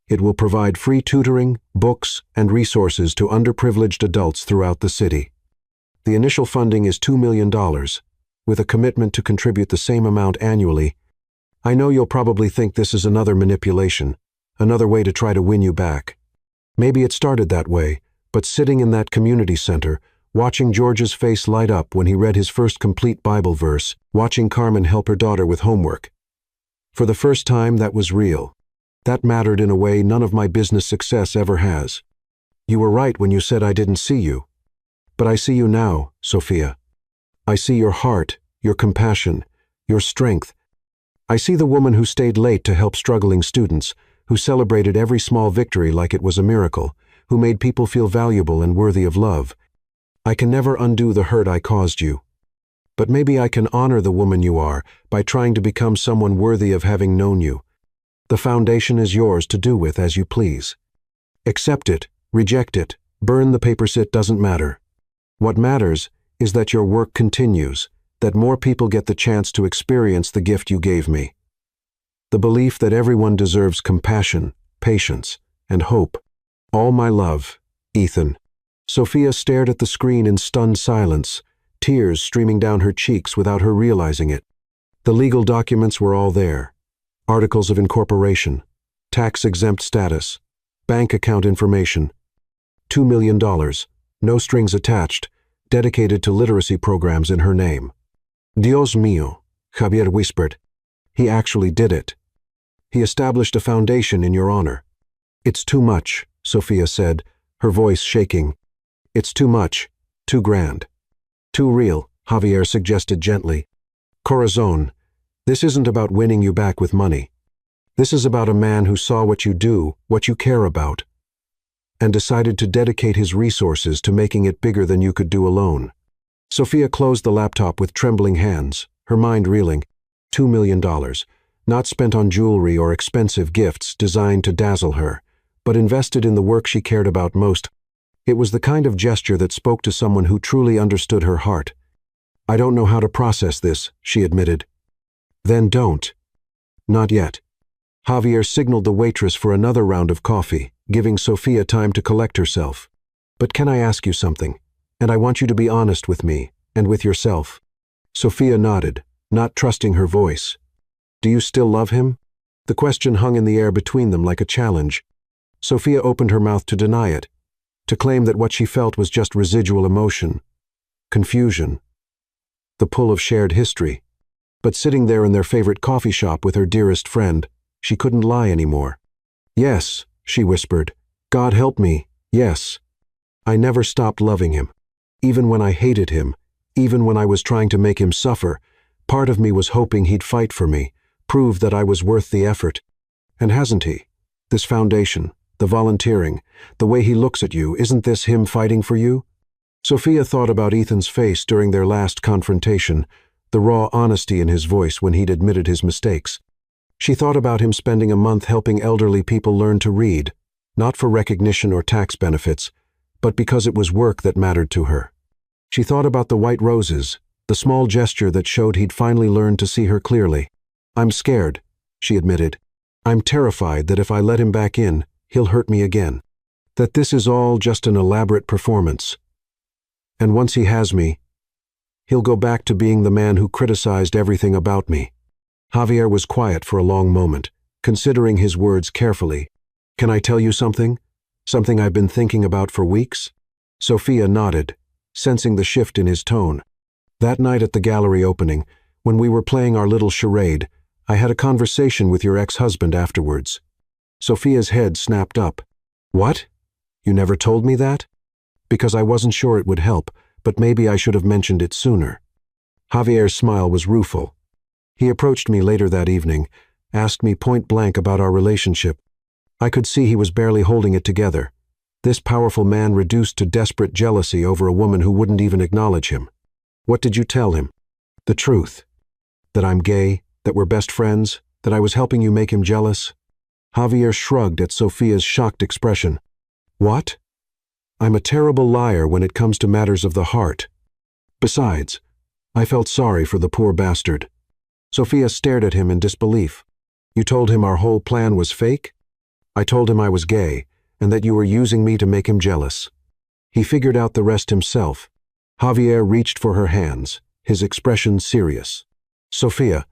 It will provide free tutoring, books, and resources to underprivileged adults throughout the city. The initial funding is $2 million, with a commitment to contribute the same amount annually. I know you'll probably think this is another manipulation, another way to try to win you back. Maybe it started that way, but sitting in that community center, watching George's face light up when he read his first complete Bible verse, watching Carmen help her daughter with homework. For the first time, that was real. That mattered in a way none of my business success ever has. You were right when you said I didn't see you. But I see you now, Sophia. I see your heart, your compassion, your strength. I see the woman who stayed late to help struggling students, who celebrated every small victory like it was a miracle, who made people feel valuable and worthy of love. I can never undo the hurt I caused you. But maybe I can honor the woman you are by trying to become someone worthy of having known you. The foundation is yours to do with as you please. Accept it, reject it, burn the papers, it doesn't matter. What matters is that your work continues, that more people get the chance to experience the gift you gave me. The belief that everyone deserves compassion, patience, and hope. All my love, Ethan. Sophia stared at the screen in stunned silence, tears streaming down her cheeks without her realizing it. The legal documents were all there. Articles of incorporation, tax-exempt status, bank account information. $2 million, no strings attached, dedicated to literacy programs in her name. Dios mío, Javier whispered. He actually did it. He established a foundation in your honor. It's too much, Sophia said, her voice shaking. It's too much, too grand. Too real, Javier suggested gently. Corazon, this isn't about winning you back with money. This is about a man who saw what you do, what you care about, and decided to dedicate his resources to making it bigger than you could do alone. Sophia closed the laptop with trembling hands, her mind reeling. $2 million, not spent on jewelry or expensive gifts designed to dazzle her, but invested in the work she cared about most. It was the kind of gesture that spoke to someone who truly understood her heart. I don't know how to process this, she admitted. Then don't. Not yet. Javier signaled the waitress for another round of coffee, giving Sophia time to collect herself. But can I ask you something? And I want you to be honest with me, and with yourself. Sophia nodded, not trusting her voice. Do you still love him? The question hung in the air between them like a challenge. Sophia opened her mouth to deny it, to claim that what she felt was just residual emotion, confusion, the pull of shared history. But sitting there in their favorite coffee shop with her dearest friend, she couldn't lie anymore. Yes, she whispered. God help me, yes. I never stopped loving him. Even when I hated him, even when I was trying to make him suffer, part of me was hoping he'd fight for me, prove that I was worth the effort. And hasn't he? This foundation, the volunteering, the way he looks at you, isn't this him fighting for you? Sophia thought about Ethan's face during their last confrontation, the raw honesty in his voice when he'd admitted his mistakes. She thought about him spending a month helping elderly people learn to read, not for recognition or tax benefits, but because it was work that mattered to her. She thought about the white roses, the small gesture that showed he'd finally learned to see her clearly. I'm scared, she admitted. I'm terrified that if I let him back in, he'll hurt me again. That this is all just an elaborate performance. And once he has me, he'll go back to being the man who criticized everything about me. Javier was quiet for a long moment, considering his words carefully. Can I tell you something? Something I've been thinking about for weeks? Sophia nodded, sensing the shift in his tone. That night at the gallery opening, when we were playing our little charade, I had a conversation with your ex-husband afterwards. Sophia's head snapped up. What? You never told me that? Because I wasn't sure it would help, but maybe I should have mentioned it sooner. Javier's smile was rueful. He approached me later that evening, asked me point blank about our relationship. I could see he was barely holding it together. This powerful man reduced to desperate jealousy over a woman who wouldn't even acknowledge him. What did you tell him? The truth. That I'm gay, that we're best friends, that I was helping you make him jealous? Javier shrugged at Sophia's shocked expression. What? I'm a terrible liar when it comes to matters of the heart. Besides, I felt sorry for the poor bastard. Sophia stared at him in disbelief. You told him our whole plan was fake? I told him I was gay, and that you were using me to make him jealous. He figured out the rest himself. Javier reached for her hands, his expression serious. Sophia,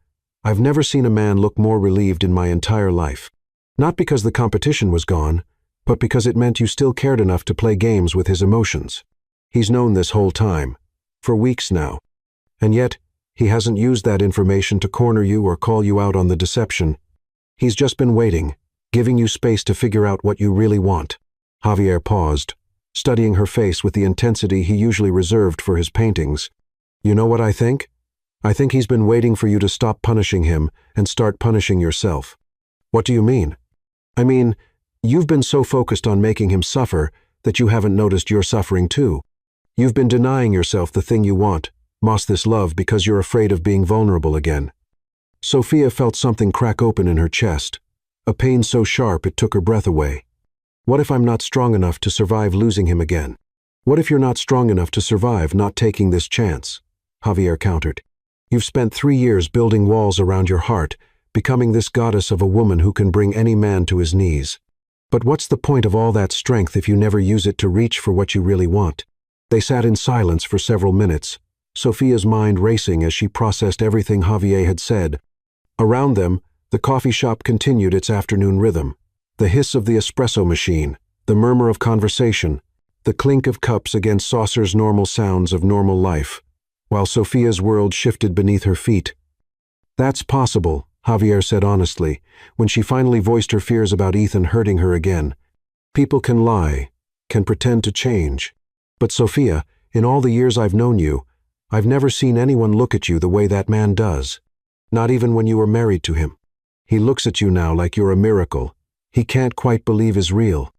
I've never seen a man look more relieved in my entire life. Not because the competition was gone, but because it meant you still cared enough to play games with his emotions. He's known this whole time, for weeks now, and yet he hasn't used that information to corner you or call you out on the deception. He's just been waiting, giving you space to figure out what you really want. Javier paused, studying her face with the intensity he usually reserved for his paintings. You know what I think? I think he's been waiting for you to stop punishing him and start punishing yourself. What do you mean? I mean, you've been so focused on making him suffer that you haven't noticed you're suffering too. You've been denying yourself the thing you want, this love, because you're afraid of being vulnerable again. Sophia felt something crack open in her chest, a pain so sharp it took her breath away. What if I'm not strong enough to survive losing him again? What if you're not strong enough to survive not taking this chance? Javier countered. You've spent 3 years building walls around your heart, becoming this goddess of a woman who can bring any man to his knees. But what's the point of all that strength if you never use it to reach for what you really want? They sat in silence for several minutes, Sophia's mind racing as she processed everything Javier had said. Around them, the coffee shop continued its afternoon rhythm. The hiss of the espresso machine, the murmur of conversation, the clink of cups against saucers, normal sounds of normal life, while Sophia's world shifted beneath her feet. That's possible, Javier said honestly, when she finally voiced her fears about Ethan hurting her again. People can lie, can pretend to change. But Sophia, in all the years I've known you, I've never seen anyone look at you the way that man does. Not even when you were married to him. He looks at you now like you're a miracle. He can't quite believe is real.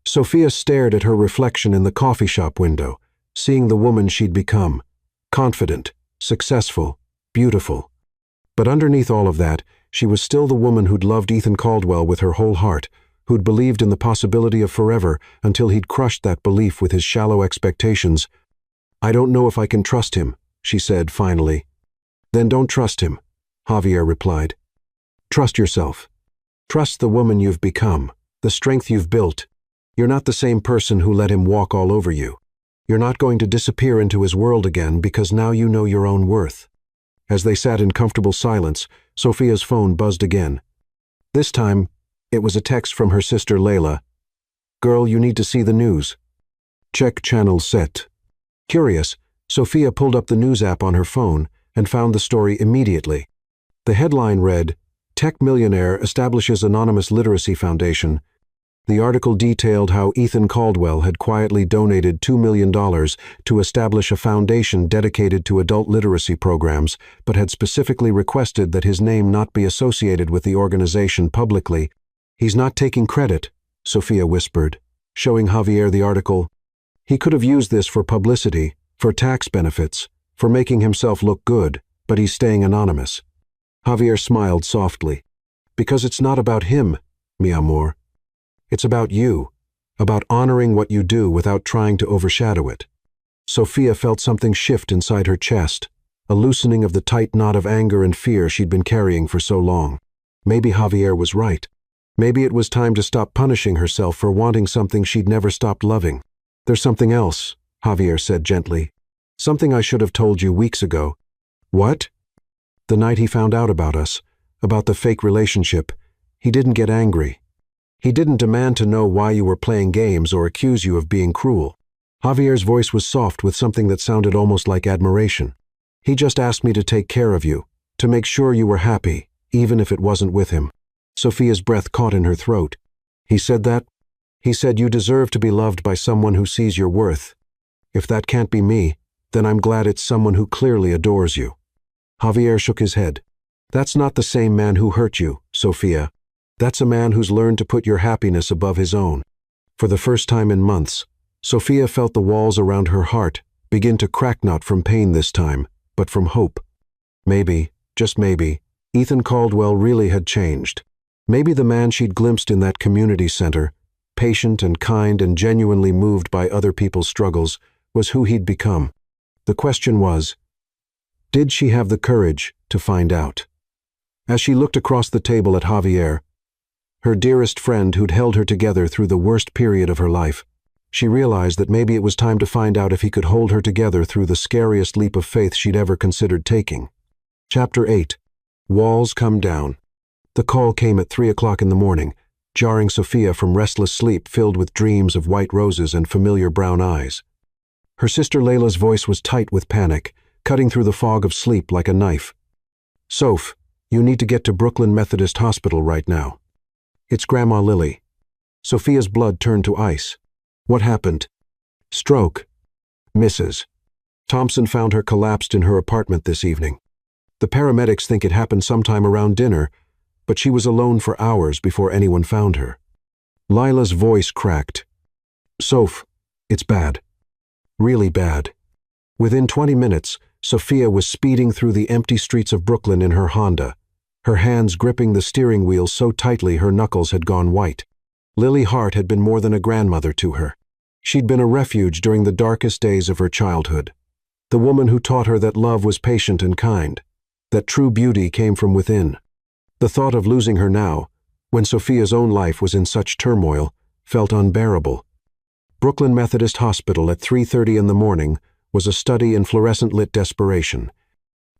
Sophia stared at her reflection in the coffee shop window, seeing the woman she'd become. Confident, successful, beautiful. But underneath all of that, she was still the woman who'd loved Ethan Caldwell with her whole heart, who'd believed in the possibility of forever until he'd crushed that belief with his shallow expectations. I don't know if I can trust him, she said finally. Then don't trust him, Javier replied. Trust yourself. Trust the woman you've become, the strength you've built. You're not the same person who let him walk all over you. You're not going to disappear into his world again because now you know your own worth. As they sat in comfortable silence, Sophia's phone buzzed again. This time, it was a text from her sister Layla. Girl, you need to see the news. Check channel set. Curious, Sophia pulled up the news app on her phone and found the story immediately. The headline read, Tech Millionaire Establishes Anonymous Literacy Foundation. The article detailed how Ethan Caldwell had quietly donated $2 million to establish a foundation dedicated to adult literacy programs, but had specifically requested that his name not be associated with the organization publicly. He's not taking credit, Sophia whispered, showing Javier the article. He could have used this for publicity, for tax benefits, for making himself look good, but he's staying anonymous. Javier smiled softly. Because it's not about him, mi amor. It's about you, about honoring what you do without trying to overshadow it. Sophia felt something shift inside her chest, a loosening of the tight knot of anger and fear she'd been carrying for so long. Maybe Javier was right. Maybe it was time to stop punishing herself for wanting something she'd never stopped loving. There's something else, Javier said gently. Something I should have told you weeks ago. What? The night he found out about us, about the fake relationship, he didn't get angry. He didn't demand to know why you were playing games or accuse you of being cruel. Javier's voice was soft with something that sounded almost like admiration. He just asked me to take care of you, to make sure you were happy, even if it wasn't with him. Sophia's breath caught in her throat. He said that? He said you deserve to be loved by someone who sees your worth. If that can't be me, then I'm glad it's someone who clearly adores you. Javier shook his head. That's not the same man who hurt you, Sophia. That's a man who's learned to put your happiness above his own. For the first time in months, Sophia felt the walls around her heart begin to crack not from pain this time, but from hope. Maybe, just maybe, Ethan Caldwell really had changed. Maybe the man she'd glimpsed in that community center, patient and kind and genuinely moved by other people's struggles, was who he'd become. The question was, did she have the courage to find out? As she looked across the table at Javier, her dearest friend who'd held her together through the worst period of her life, she realized that maybe it was time to find out if he could hold her together through the scariest leap of faith she'd ever considered taking. Chapter 8. Walls Come Down. The call came at 3 o'clock in the morning, jarring Sophia from restless sleep filled with dreams of white roses and familiar brown eyes. Her sister Layla's voice was tight with panic, cutting through the fog of sleep like a knife. "Soph, you need to get to Brooklyn Methodist Hospital right now. It's Grandma Lily." Sophia's blood turned to ice. "What happened?" "Stroke. Mrs. Thompson found her collapsed in her apartment this evening. The paramedics think it happened sometime around dinner, but she was alone for hours before anyone found her." Lila's voice cracked. "Soph, it's bad. Really bad." Within 20 minutes, Sophia was speeding through the empty streets of Brooklyn in her Honda, her hands gripping the steering wheel so tightly her knuckles had gone white. Lily Hart had been more than a grandmother to her. She'd been a refuge during the darkest days of her childhood. The woman who taught her that love was patient and kind, that true beauty came from within. The thought of losing her now, when Sophia's own life was in such turmoil, felt unbearable. Brooklyn Methodist Hospital at 3:30 in the morning was a study in fluorescent-lit desperation.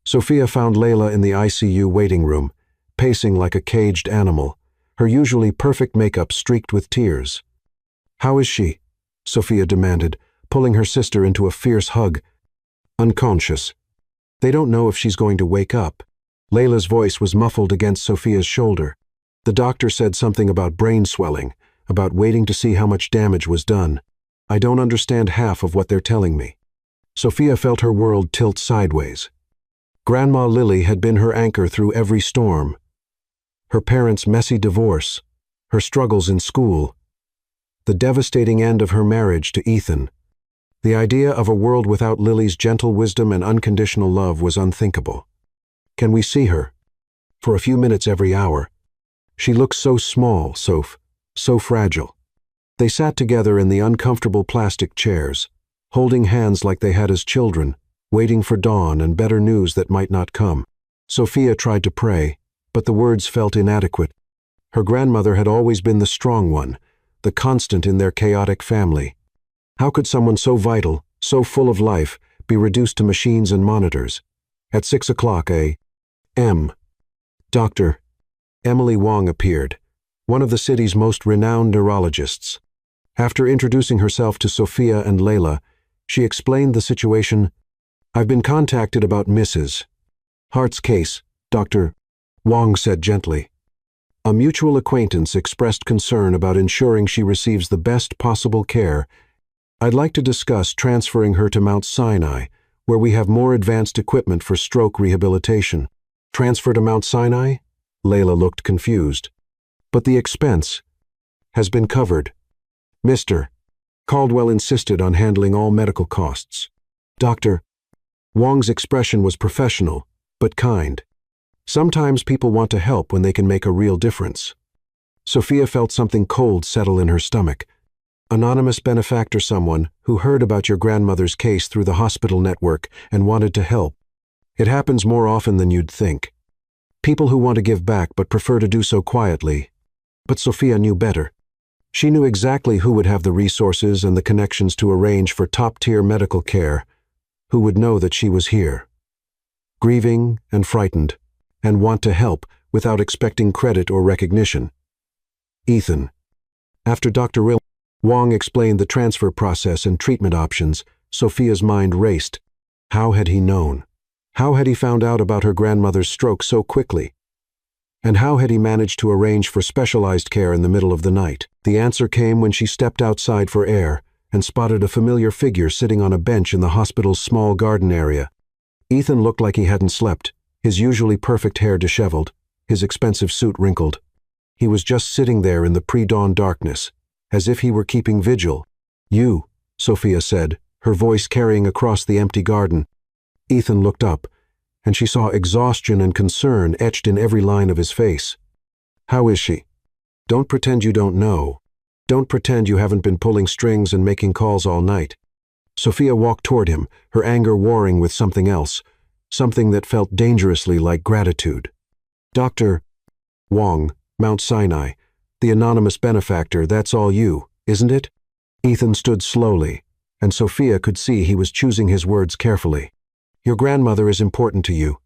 Sophia found Layla in the ICU waiting room, pacing like a caged animal, her usually perfect makeup streaked with tears. "How is she?" Sophia demanded, pulling her sister into a fierce hug. "Unconscious. They don't know if she's going to wake up." Layla's voice was muffled against Sophia's shoulder. "The doctor said something about brain swelling, about waiting to see how much damage was done. I don't understand half of what they're telling me." Sophia felt her world tilt sideways. Grandma Lily had been her anchor through every storm. Her parents' messy divorce, her struggles in school, the devastating end of her marriage to Ethan. The idea of a world without Lily's gentle wisdom and unconditional love was unthinkable. "Can we see her?" "For a few minutes every hour. She looks so small, Soph, so fragile." They sat together in the uncomfortable plastic chairs, holding hands like they had as children, waiting for dawn and better news that might not come. Sophia tried to pray, but the words felt inadequate. Her grandmother had always been the strong one, the constant in their chaotic family. How could someone so vital, so full of life, be reduced to machines and monitors? At 6 o'clock a.m., Dr. Emily Wong appeared, one of the city's most renowned neurologists. After introducing herself to Sophia and Layla, she explained the situation. "I've been contacted about Mrs. Hart's case," Dr. Wong said gently. "A mutual acquaintance expressed concern about ensuring she receives the best possible care. I'd like to discuss transferring her to Mount Sinai, where we have more advanced equipment for stroke rehabilitation." "Transfer to Mount Sinai?" Layla looked confused. "But the expense has been covered. Mr. Caldwell insisted on handling all medical costs." Dr. Wong's expression was professional, but kind. Sometimes people want to help when they can make a real difference. Sophia felt something cold settle in her stomach. Anonymous benefactor, someone who heard about your grandmother's case through the hospital network and wanted to help. It happens more often than you'd think. People who want to give back but prefer to do so quietly. But Sophia knew better. She knew exactly who would have the resources and the connections to arrange for top-tier medical care, who would know that she was here, grieving and frightened, and want to help without expecting credit or recognition. Ethan. After Dr. Wong explained the transfer process and treatment options, Sophia's mind raced. How had he known? How had he found out about her grandmother's stroke so quickly? And how had he managed to arrange for specialized care in the middle of the night? The answer came when she stepped outside for air and spotted a familiar figure sitting on a bench in the hospital's small garden area. Ethan looked like he hadn't slept, his usually perfect hair disheveled, his expensive suit wrinkled. He was just sitting there in the pre-dawn darkness, as if he were keeping vigil. "You," Sophia said, her voice carrying across the empty garden. Ethan looked up, and she saw exhaustion and concern etched in every line of his face. "How is she? Don't pretend you don't know. Don't pretend you haven't been pulling strings and making calls all night." Sophia walked toward him, her anger warring with something else, something that felt dangerously like gratitude. "Dr. Wong, Mount Sinai, the anonymous benefactor, that's all you, isn't it?" Ethan stood slowly, and Sophia could see he was choosing his words carefully. "Your grandmother is important to you.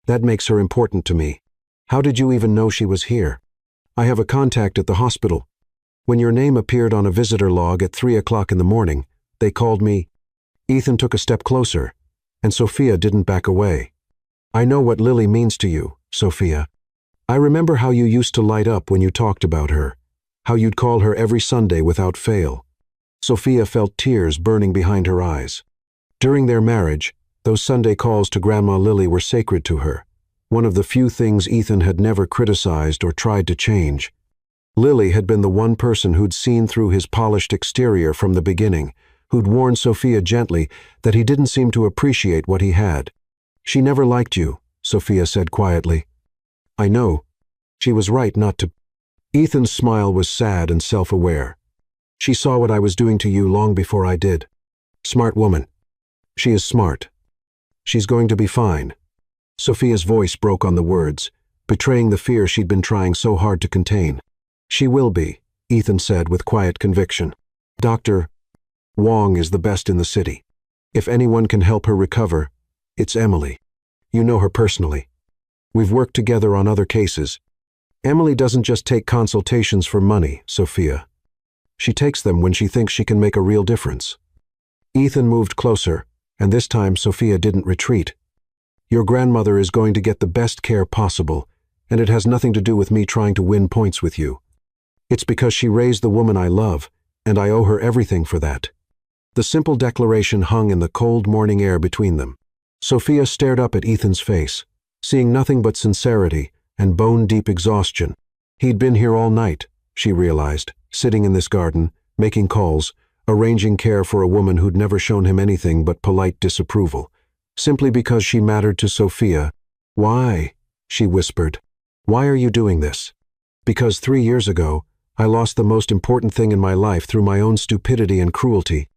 That makes her important to me. How did you even know she was here?" I have a contact at the hospital. When your name appeared on a visitor log at 3 o'clock in the morning, they called me." Ethan took a step closer, and Sophia didn't back away. "I know what Lily means to you, Sophia. I remember how you used to light up when you talked about her, how you'd call her every Sunday without fail." Sophia felt tears burning behind her eyes. During their marriage, those Sunday calls to Grandma Lily were sacred to her, one of the few things Ethan had never criticized or tried to change. Lily had been the one person who'd seen through his polished exterior from the beginning, who'd warned Sophia gently that he didn't seem to appreciate what he had. "She never liked you," Sophia said quietly. "I know. She was right not to." Ethan's smile was sad and self-aware. "She saw what I was doing to you long before I did. Smart woman. She is smart. She's going to be fine." Sophia's voice broke on the words, betraying the fear she'd been trying so hard to contain. "She will be," Ethan said with quiet conviction. "Dr. Wong is the best in the city. If anyone can help her recover, it's Emily. You know her personally. We've worked together on other cases. Emily doesn't just take consultations for money, Sophia. She takes them when she thinks she can make a real difference." Ethan moved closer, and this time Sophia didn't retreat. "Your grandmother is going to get the best care possible, and it has nothing to do with me trying to win points with you. It's because she raised the woman I love, and I owe her everything for that." The simple declaration hung in the cold morning air between them. Sophia stared up at Ethan's face, seeing nothing but sincerity and bone-deep exhaustion. He'd been here all night, she realized, sitting in this garden, making calls, arranging care for a woman who'd never shown him anything but polite disapproval, simply because she mattered to Sophia. "Why?" she whispered. "Why are you doing this?" "Because 3 years ago, I lost the most important thing in my life through my own stupidity and cruelty.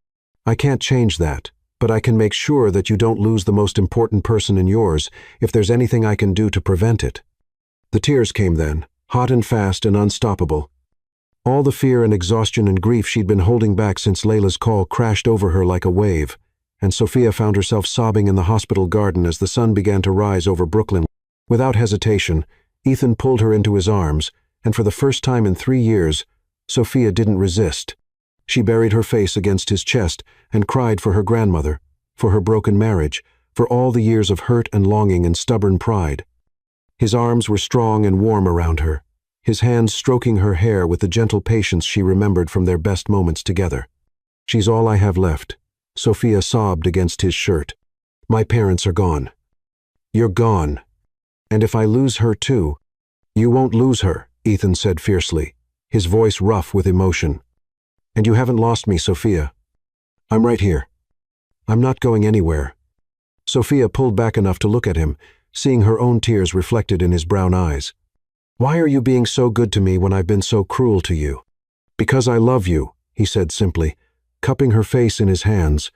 I can't change that, but I can make sure that you don't lose the most important person in yours if there's anything I can do to prevent it." The tears came then, hot and fast and unstoppable. All the fear and exhaustion and grief she'd been holding back since Layla's call crashed over her like a wave, and Sophia found herself sobbing in the hospital garden as the sun began to rise over Brooklyn. Without hesitation, Ethan pulled her into his arms, and for the first time in 3 years, Sophia didn't resist. She buried her face against his chest and cried for her grandmother, for her broken marriage, for all the years of hurt and longing and stubborn pride. His arms were strong and warm around her, his hands stroking her hair with the gentle patience she remembered from their best moments together. "She's all I have left," Sophia sobbed against his shirt. "My parents are gone. You're gone. And if I lose her too—" "You won't lose her," Ethan said fiercely, his voice rough with emotion. "And you haven't lost me, Sophia. I'm right here. I'm not going anywhere." Sophia pulled back enough to look at him, seeing her own tears reflected in his brown eyes. "Why are you being so good to me when I've been so cruel to you?" "Because I love you," he said simply, cupping her face in his hands.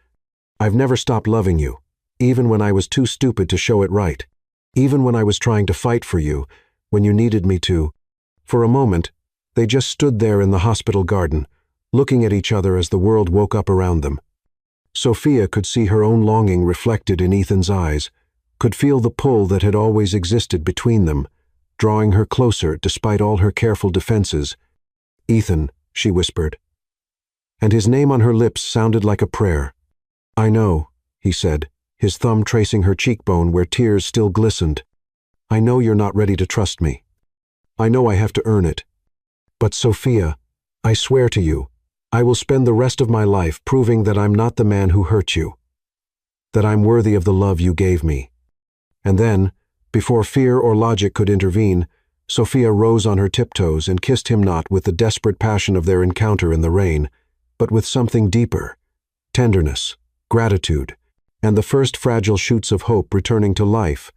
"I've never stopped loving you, even when I was too stupid to show it right, even when I was trying to fight for you, when you needed me to." For a moment, they just stood there in the hospital garden, looking at each other as the world woke up around them. Sophia could see her own longing reflected in Ethan's eyes, could feel the pull that had always existed between them, drawing her closer despite all her careful defenses. "Ethan," she whispered. And his name on her lips sounded like a prayer. "I know," he said, his thumb tracing her cheekbone where tears still glistened. "I know you're not ready to trust me. I know I have to earn it. But Sophia, I swear to you, I will spend the rest of my life proving that I'm not the man who hurt you, that I'm worthy of the love you gave me." And then, before fear or logic could intervene, Sophia rose on her tiptoes and kissed him not with the desperate passion of their encounter in the rain, but with something deeper, tenderness, gratitude, and the first fragile shoots of hope returning to life.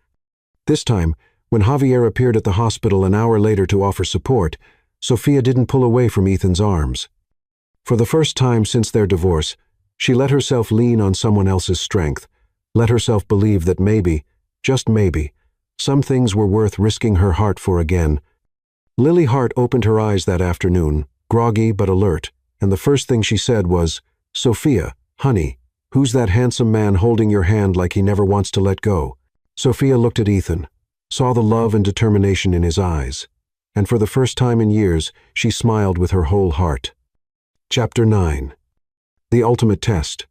This time, when Javier appeared at the hospital an hour later to offer support, Sophia didn't pull away from Ethan's arms. For the first time since their divorce, she let herself lean on someone else's strength, let herself believe that maybe, just maybe, some things were worth risking her heart for again. Lily Hart opened her eyes that afternoon, groggy but alert, and the first thing she said was, "Sophia, honey, who's that handsome man holding your hand like he never wants to let go?" Sophia looked at Ethan, saw the love and determination in his eyes. and for the first time in years, she smiled with her whole heart. Chapter 9. The Ultimate Test.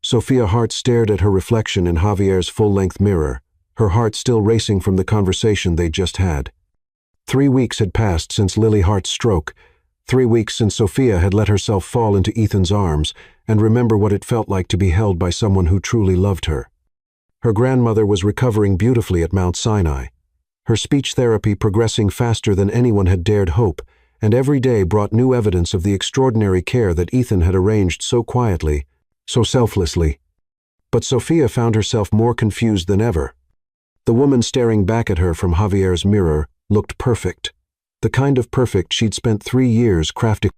Sophia Hart stared at her reflection in Javier's full-length mirror, her heart still racing from the conversation they'd just had. 3 weeks had passed since Lily Hart's stroke, 3 weeks since Sophia had let herself fall into Ethan's arms and remember what it felt like to be held by someone who truly loved her. Her grandmother was recovering beautifully at Mount Sinai, her speech therapy progressing faster than anyone had dared hope, and every day brought new evidence of the extraordinary care that Ethan had arranged so quietly, so selflessly. But Sophia found herself more confused than ever. The woman staring back at her from Javier's mirror looked perfect, the kind of perfect she'd spent 3 years crafting.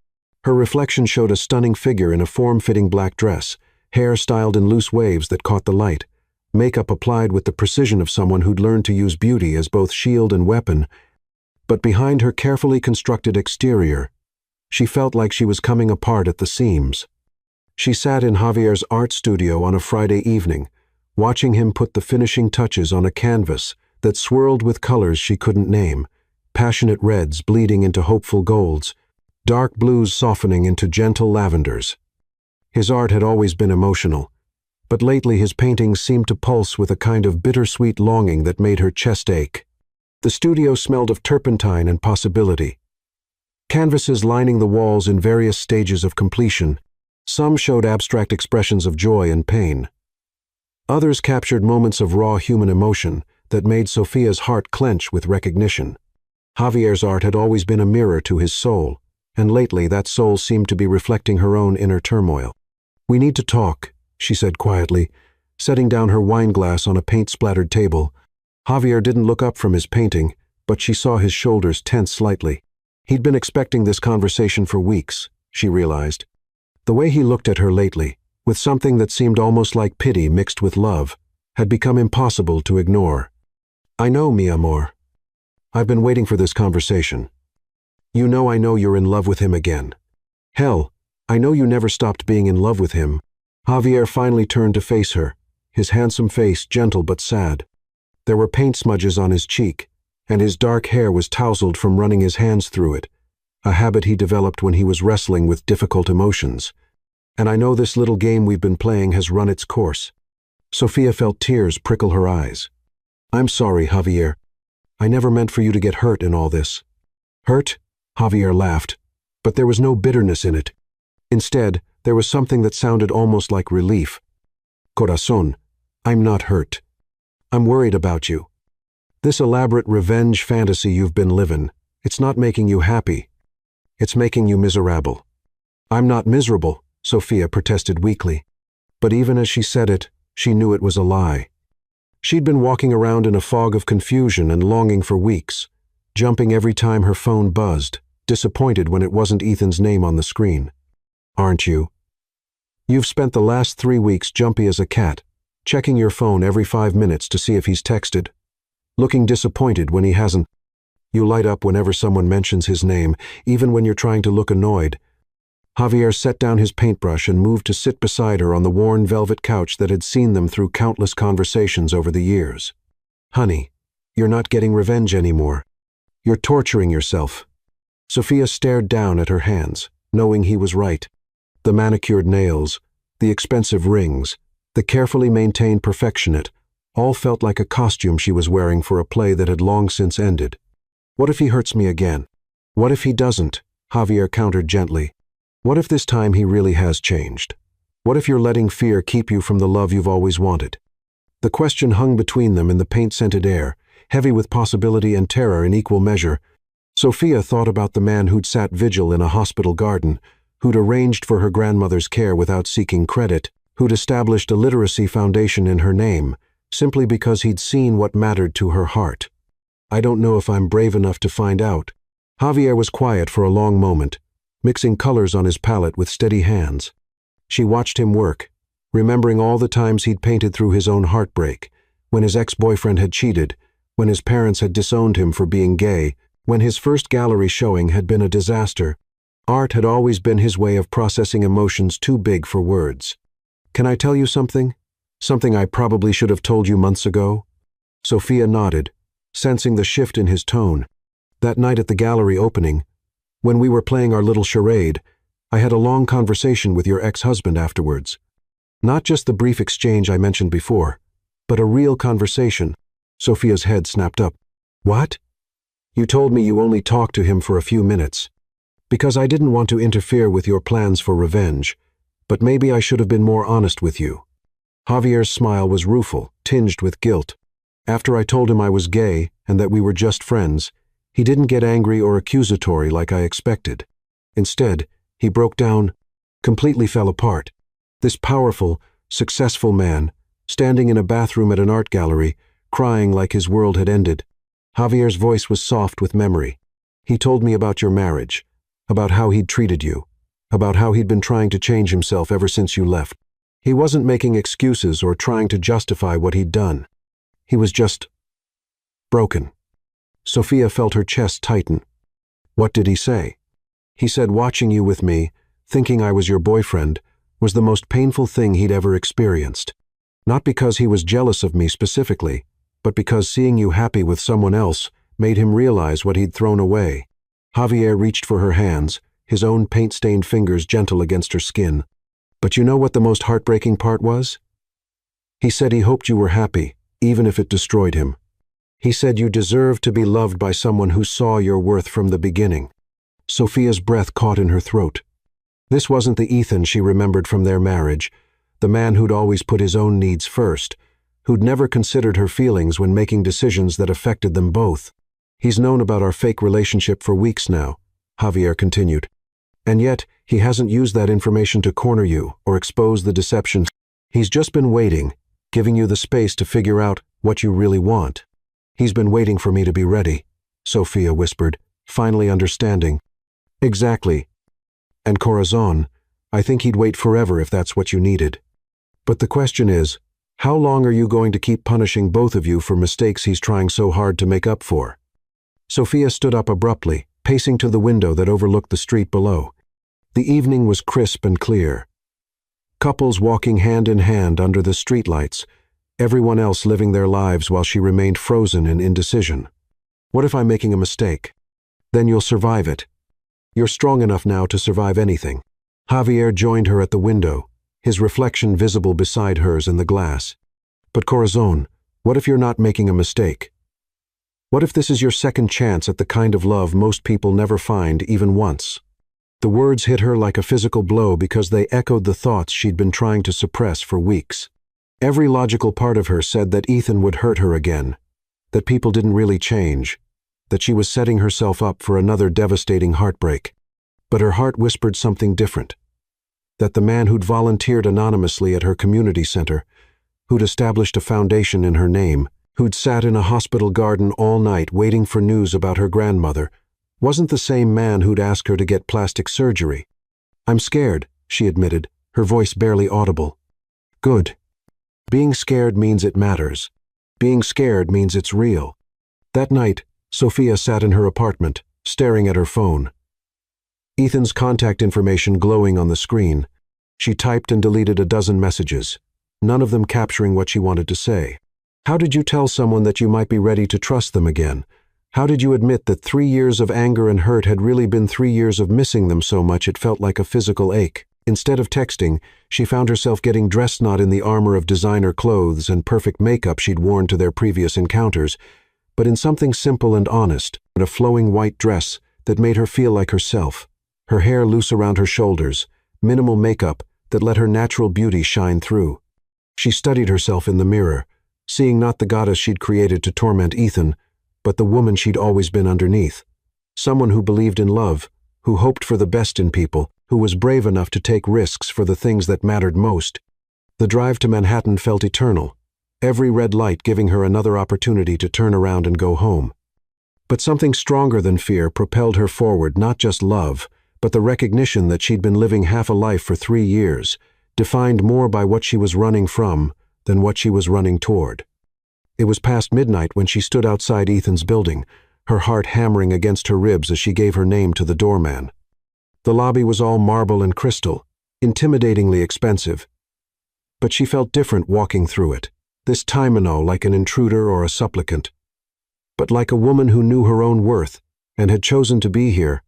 Her reflection showed a stunning figure in a form-fitting black dress, hair styled in loose waves that caught the light, makeup applied with the precision of someone who'd learned to use beauty as both shield and weapon. But behind her carefully constructed exterior, she felt like she was coming apart at the seams. She sat in Javier's art studio on a Friday evening, watching him put the finishing touches on a canvas that swirled with colors she couldn't name, passionate reds bleeding into hopeful golds, dark blues softening into gentle lavenders. His art had always been emotional, but lately his paintings seemed to pulse with a kind of bittersweet longing that made her chest ache. The studio smelled of turpentine and possibility. Canvases lining the walls in various stages of completion. Some showed abstract expressions of joy and pain. Others captured moments of raw human emotion that made Sophia's heart clench with recognition. Javier's art had always been a mirror to his soul, and lately that soul seemed to be reflecting her own inner turmoil. "We need to talk," she said quietly, setting down her wineglass on a paint-splattered table. Javier didn't look up from his painting, but she saw his shoulders tense slightly. He'd been expecting this conversation for weeks, she realized. The way he looked at her lately, with something that seemed almost like pity mixed with love, had become impossible to ignore. "I know, mi amor. I've been waiting for this conversation. You know I know you're in love with him again. Hell, I know you never stopped being in love with him." Javier finally turned to face her, his handsome face gentle but sad. There were paint smudges on his cheek, and his dark hair was tousled from running his hands through it, a habit he developed when he was wrestling with difficult emotions. "And I know this little game we've been playing has run its course." Sophia felt tears prickle her eyes. "I'm sorry, Javier. I never meant for you to get hurt in all this." "Hurt?" Javier laughed, but there was no bitterness in it. Instead, there was something that sounded almost like relief. "Corazón, I'm not hurt. I'm worried about you. This elaborate revenge fantasy you've been living, it's not making you happy. It's making you miserable." "I'm not miserable," Sophia protested weakly. But even as she said it, she knew it was a lie. She'd been walking around in a fog of confusion and longing for weeks, jumping every time her phone buzzed, disappointed when it wasn't Ethan's name on the screen. "Aren't you? You've spent the last 3 weeks jumpy as a cat, checking your phone every 5 minutes to see if he's texted, looking disappointed when he hasn't. You light up whenever someone mentions his name, even when you're trying to look annoyed." Javier set down his paintbrush and moved to sit beside her on the worn velvet couch that had seen them through countless conversations over the years. "Honey, you're not getting revenge anymore. You're torturing yourself." Sophia stared down at her hands, knowing he was right. The manicured nails, the expensive rings, the carefully maintained perfection, it all felt like a costume she was wearing for a play that had long since ended. "What if he hurts me again? What if he doesn't?" Javier countered gently. "What if this time he really has changed? What if you're letting fear keep you from the love you've always wanted?" The question hung between them in the paint-scented air, heavy with possibility and terror in equal measure. Sophia thought about the man who'd sat vigil in a hospital garden, who'd arranged for her grandmother's care without seeking credit, who'd established a literacy foundation in her name, simply because he'd seen what mattered to her heart. "I don't know if I'm brave enough to find out." Javier was quiet for a long moment, mixing colors on his palette with steady hands. She watched him work, remembering all the times he'd painted through his own heartbreak, when his ex-boyfriend had cheated, when his parents had disowned him for being gay, when his first gallery showing had been a disaster. Art had always been his way of processing emotions too big for words. "Can I tell you something? Something I probably should have told you months ago?" Sophia nodded, sensing the shift in his tone. That night at the gallery opening, when we were playing our little charade, I had a long conversation with your ex-husband afterwards. Not just the brief exchange I mentioned before, but a real conversation. Sophia's head snapped up. What? You told me you only talked to him for a few minutes. Because I didn't want to interfere with your plans for revenge, but maybe I should have been more honest with you. Javier's smile was rueful, tinged with guilt. After I told him I was gay and that we were just friends, he didn't get angry or accusatory like I expected. Instead, he broke down, completely fell apart. This powerful, successful man, standing in a bathroom at an art gallery, crying like his world had ended. Javier's voice was soft with memory. He told me about your marriage, about how he'd treated you, about how he'd been trying to change himself ever since you left. He wasn't making excuses or trying to justify what he'd done. He was just broken. Sophia felt her chest tighten. What did he say? He said watching you with me, thinking I was your boyfriend, was the most painful thing he'd ever experienced. Not because he was jealous of me specifically, but because seeing you happy with someone else made him realize what he'd thrown away. Javier reached for her hands, his own paint-stained fingers gentle against her skin. But you know what the most heartbreaking part was? He said he hoped you were happy, even if it destroyed him. He said you deserved to be loved by someone who saw your worth from the beginning. Sophia's breath caught in her throat. This wasn't the Ethan she remembered from their marriage, the man who'd always put his own needs first, who'd never considered her feelings when making decisions that affected them both. He's known about our fake relationship for weeks now, Javier continued. And yet, he hasn't used that information to corner you or expose the deception. He's just been waiting, giving you the space to figure out what you really want. He's been waiting for me to be ready, Sophia whispered, finally understanding. Exactly. And Corazon, I think he'd wait forever if that's what you needed. But the question is, how long are you going to keep punishing both of you for mistakes he's trying so hard to make up for? Sophia stood up abruptly, pacing to the window that overlooked the street below. The evening was crisp and clear. Couples walking hand in hand under the streetlights, everyone else living their lives while she remained frozen in indecision. What if I'm making a mistake? Then you'll survive it. You're strong enough now to survive anything. Javier joined her at the window, his reflection visible beside hers in the glass. But Corazon, what if you're not making a mistake? What if this is your second chance at the kind of love most people never find even once? The words hit her like a physical blow because they echoed the thoughts she'd been trying to suppress for weeks. Every logical part of her said that Ethan would hurt her again, that people didn't really change, that she was setting herself up for another devastating heartbreak. But her heart whispered something different. That the man who'd volunteered anonymously at her community center, who'd established a foundation in her name, who'd sat in a hospital garden all night waiting for news about her grandmother, wasn't the same man who'd asked her to get plastic surgery. I'm scared, she admitted, her voice barely audible. Good. Being scared means it matters. Being scared means it's real. That night, Sophia sat in her apartment, staring at her phone. Ethan's contact information glowing on the screen. She typed and deleted a dozen messages, none of them capturing what she wanted to say. How did you tell someone that you might be ready to trust them again? How did you admit that 3 years of anger and hurt had really been 3 years of missing them so much it felt like a physical ache? Instead of texting, she found herself getting dressed not in the armor of designer clothes and perfect makeup she'd worn to their previous encounters, but in something simple and honest, in a flowing white dress that made her feel like herself, her hair loose around her shoulders, minimal makeup that let her natural beauty shine through. She studied herself in the mirror, seeing not the goddess she'd created to torment Ethan, but the woman she'd always been underneath. Someone who believed in love, who hoped for the best in people, who was brave enough to take risks for the things that mattered most. The drive to Manhattan felt eternal, every red light giving her another opportunity to turn around and go home. But something stronger than fear propelled her forward, not just love, but the recognition that she'd been living half a life for 3 years, defined more by what she was running from than what she was running toward. It was past midnight when she stood outside Ethan's building, her heart hammering against her ribs as she gave her name to the doorman. The lobby was all marble and crystal, intimidatingly expensive. But she felt different walking through it, this time like an intruder or a supplicant. But like a woman who knew her own worth, and had chosen to be here.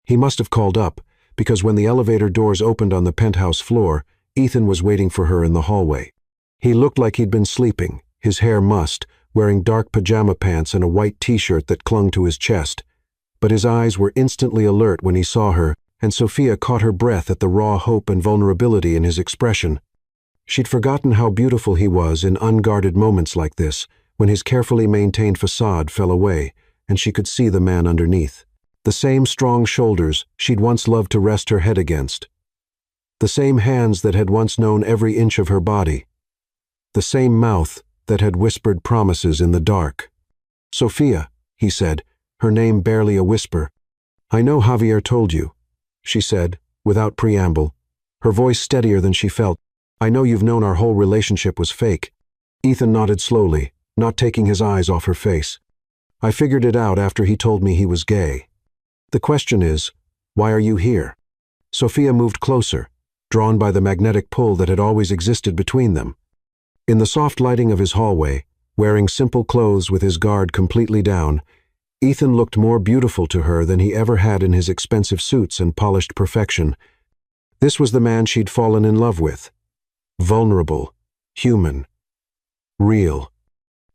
He must have called up, because when the elevator doors opened on the penthouse floor, Ethan was waiting for her in the hallway. He looked like he'd been sleeping, his hair mussed, wearing dark pajama pants and a white t-shirt that clung to his chest. But his eyes were instantly alert when he saw her, and Sophia caught her breath at the raw hope and vulnerability in his expression. She'd forgotten how beautiful he was in unguarded moments like this, when his carefully maintained facade fell away, and she could see the man underneath. The same strong shoulders she'd once loved to rest her head against. The same hands that had once known every inch of her body. The same mouth that had whispered promises in the dark. "Sophia," he said, her name barely a whisper. "I know Javier told you," she said, without preamble, her voice steadier than she felt. "I know you've known our whole relationship was fake." Ethan nodded slowly, not taking his eyes off her face. "I figured it out after he told me he was gay. The question is, why are you here?" Sophia moved closer, drawn by the magnetic pull that had always existed between them. In the soft lighting of his hallway, wearing simple clothes with his guard completely down, Ethan looked more beautiful to her than he ever had in his expensive suits and polished perfection. This was the man she'd fallen in love with. Vulnerable, human, real.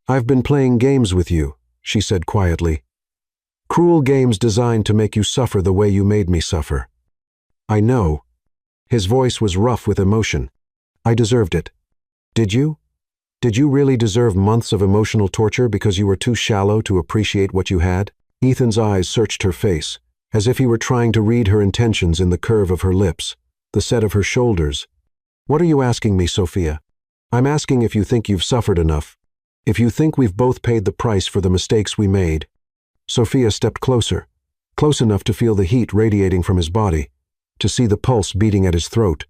"I've been playing games with you," she said quietly. "Cruel games designed to make you suffer the way you made me suffer. I know." His voice was rough with emotion. "I deserved it." "Did you? Did you really deserve months of emotional torture because you were too shallow to appreciate what you had?" Ethan's eyes searched her face, as if he were trying to read her intentions in the curve of her lips, the set of her shoulders. "What are you asking me, Sophia? I'm asking if you think you've suffered enough. If you think we've both paid the price for the mistakes we made." Sophia stepped closer, close enough to feel the heat radiating from his body, to see the pulse beating at his throat.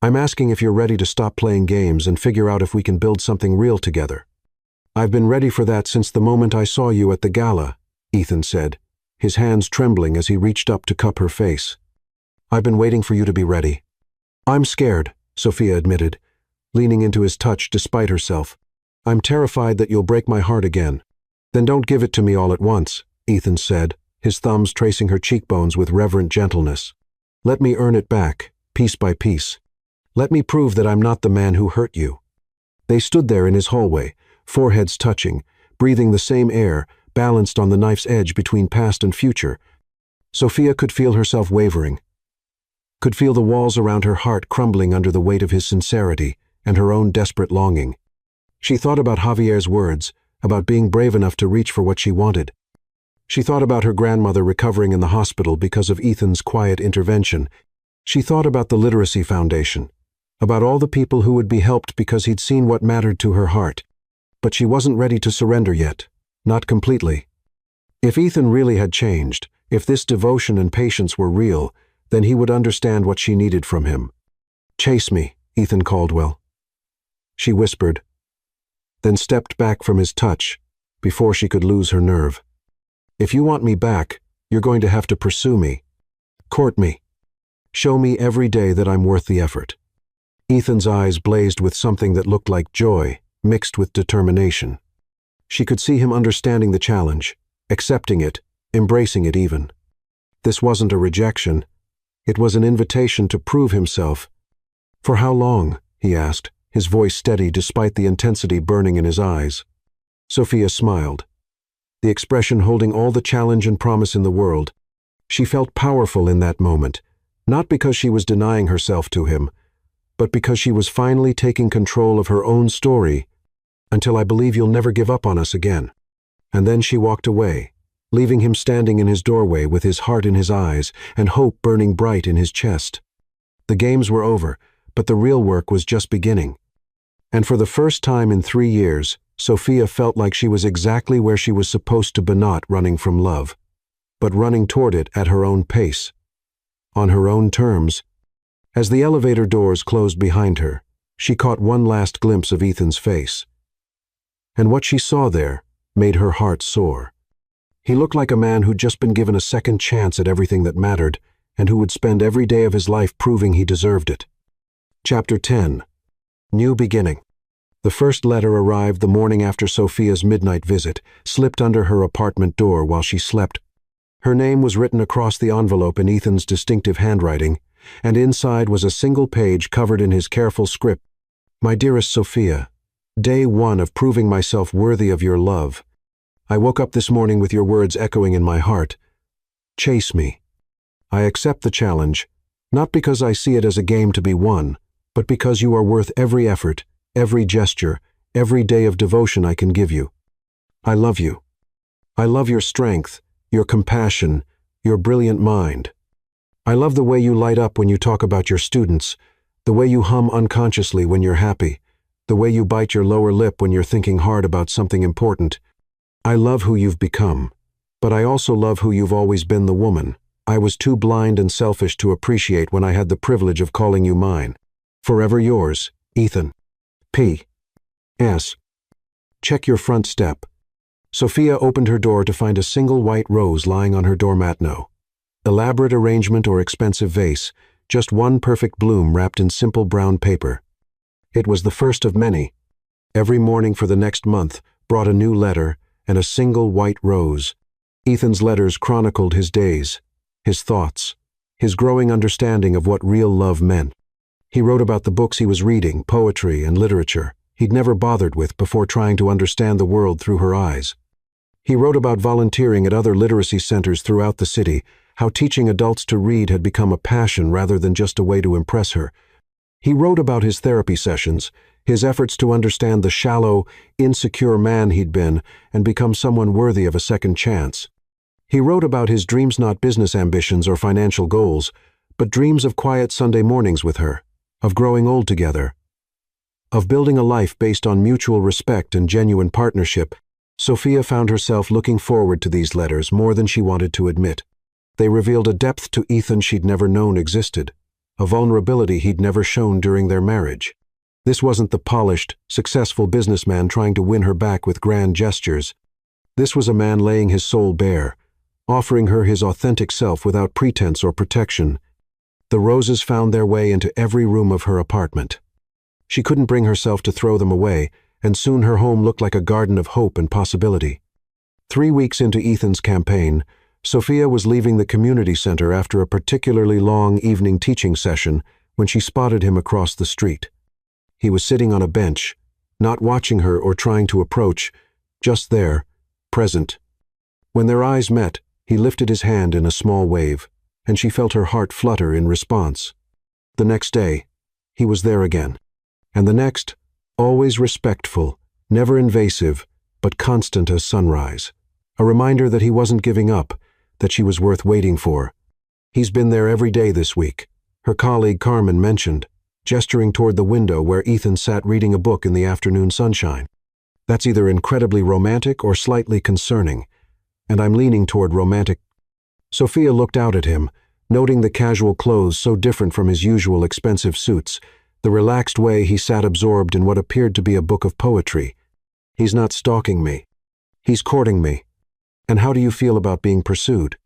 "I'm asking if you're ready to stop playing games and figure out if we can build something real together." "I've been ready for that since the moment I saw you at the gala," Ethan said, his hands trembling as he reached up to cup her face. "I've been waiting for you to be ready." "I'm scared," Sophia admitted, leaning into his touch despite herself. "I'm terrified that you'll break my heart again." "Then don't give it to me all at once," Ethan said, his thumbs tracing her cheekbones with reverent gentleness. "Let me earn it back, piece by piece. Let me prove that I'm not the man who hurt you." They stood there in his hallway, foreheads touching, breathing the same air, balanced on the knife's edge between past and future. Sophia could feel herself wavering, could feel the walls around her heart crumbling under the weight of his sincerity and her own desperate longing. She thought about Javier's words, about being brave enough to reach for what she wanted. She thought about her grandmother recovering in the hospital because of Ethan's quiet intervention. She thought about the Literacy Foundation, about all the people who would be helped because he'd seen what mattered to her heart. But she wasn't ready to surrender yet, not completely. If Ethan really had changed, if this devotion and patience were real, then he would understand what she needed from him. "Chase me, Ethan Caldwell," she whispered, then stepped back from his touch before she could lose her nerve. "If you want me back, you're going to have to pursue me. Court me. Show me every day that I'm worth the effort." Ethan's eyes blazed with something that looked like joy, mixed with determination. She could see him understanding the challenge, accepting it, embracing it even. This wasn't a rejection. It was an invitation to prove himself. "For how long?" he asked, his voice steady despite the intensity burning in his eyes. Sophia smiled, the expression holding all the challenge and promise in the world. She felt powerful in that moment, not because she was denying herself to him, but because she was finally taking control of her own story. "Until I believe you'll never give up on us again." And then she walked away, leaving him standing in his doorway with his heart in his eyes and hope burning bright in his chest. The games were over, but the real work was just beginning. And for the first time in 3 years, Sophia felt like she was exactly where she was supposed to be, not running from love, but running toward it at her own pace, on her own terms. As the elevator doors closed behind her, she caught one last glimpse of Ethan's face. And what she saw there made her heart soar. He looked like a man who'd just been given a second chance at everything that mattered, and who would spend every day of his life proving he deserved it. Chapter 10. New Beginning. The first letter arrived the morning after Sophia's midnight visit, slipped under her apartment door while she slept. Her name was written across the envelope in Ethan's distinctive handwriting, and inside was a single page covered in his careful script. My dearest Sophia, day 1 of proving myself worthy of your love. I woke up this morning with your words echoing in my heart. Chase me. I accept the challenge, not because I see it as a game to be won, but because you are worth every effort, every gesture, every day of devotion I can give you. I love you. I love your strength, your compassion, your brilliant mind. I love the way you light up when you talk about your students, the way you hum unconsciously when you're happy, the way you bite your lower lip when you're thinking hard about something important. I love who you've become, but I also love who you've always been, the woman I was too blind and selfish to appreciate when I had the privilege of calling you mine. Forever yours, Ethan. P.S. Check your front step. Sophia opened her door to find a single white rose lying on her doormat. No elaborate arrangement or expensive vase, just one perfect bloom wrapped in simple brown paper. It was the first of many. Every morning for the next month brought a new letter and a single white rose. Ethan's letters chronicled his days, his thoughts, his growing understanding of what real love meant. He wrote about the books he was reading, poetry and literature he'd never bothered with before trying to understand the world through her eyes. He wrote about volunteering at other literacy centers throughout the city, how teaching adults to read had become a passion rather than just a way to impress her. He wrote about his therapy sessions, his efforts to understand the shallow, insecure man he'd been and become someone worthy of a second chance. He wrote about his dreams, not business ambitions or financial goals, but dreams of quiet Sunday mornings with her, of growing old together, of building a life based on mutual respect and genuine partnership. Sophia found herself looking forward to these letters more than she wanted to admit. They revealed a depth to Ethan she'd never known existed, a vulnerability he'd never shown during their marriage. This wasn't the polished, successful businessman trying to win her back with grand gestures. This was a man laying his soul bare, offering her his authentic self without pretense or protection. The roses found their way into every room of her apartment. She couldn't bring herself to throw them away, and soon her home looked like a garden of hope and possibility. 3 weeks into Ethan's campaign, Sophia was leaving the community center after a particularly long evening teaching session when she spotted him across the street. He was sitting on a bench, not watching her or trying to approach, just there, present. When their eyes met, he lifted his hand in a small wave, and she felt her heart flutter in response. The next day, he was there again. And the next, always respectful, never invasive, but constant as sunrise. A reminder that he wasn't giving up, that she was worth waiting for. He's been there every day this week, her colleague Carmen mentioned, gesturing toward the window where Ethan sat reading a book in the afternoon sunshine. That's either incredibly romantic or slightly concerning, and I'm leaning toward romantic. Sophia looked out at him, noting the casual clothes so different from his usual expensive suits, the relaxed way he sat absorbed in what appeared to be a book of poetry. He's not stalking me. He's courting me. And how do you feel about being pursued?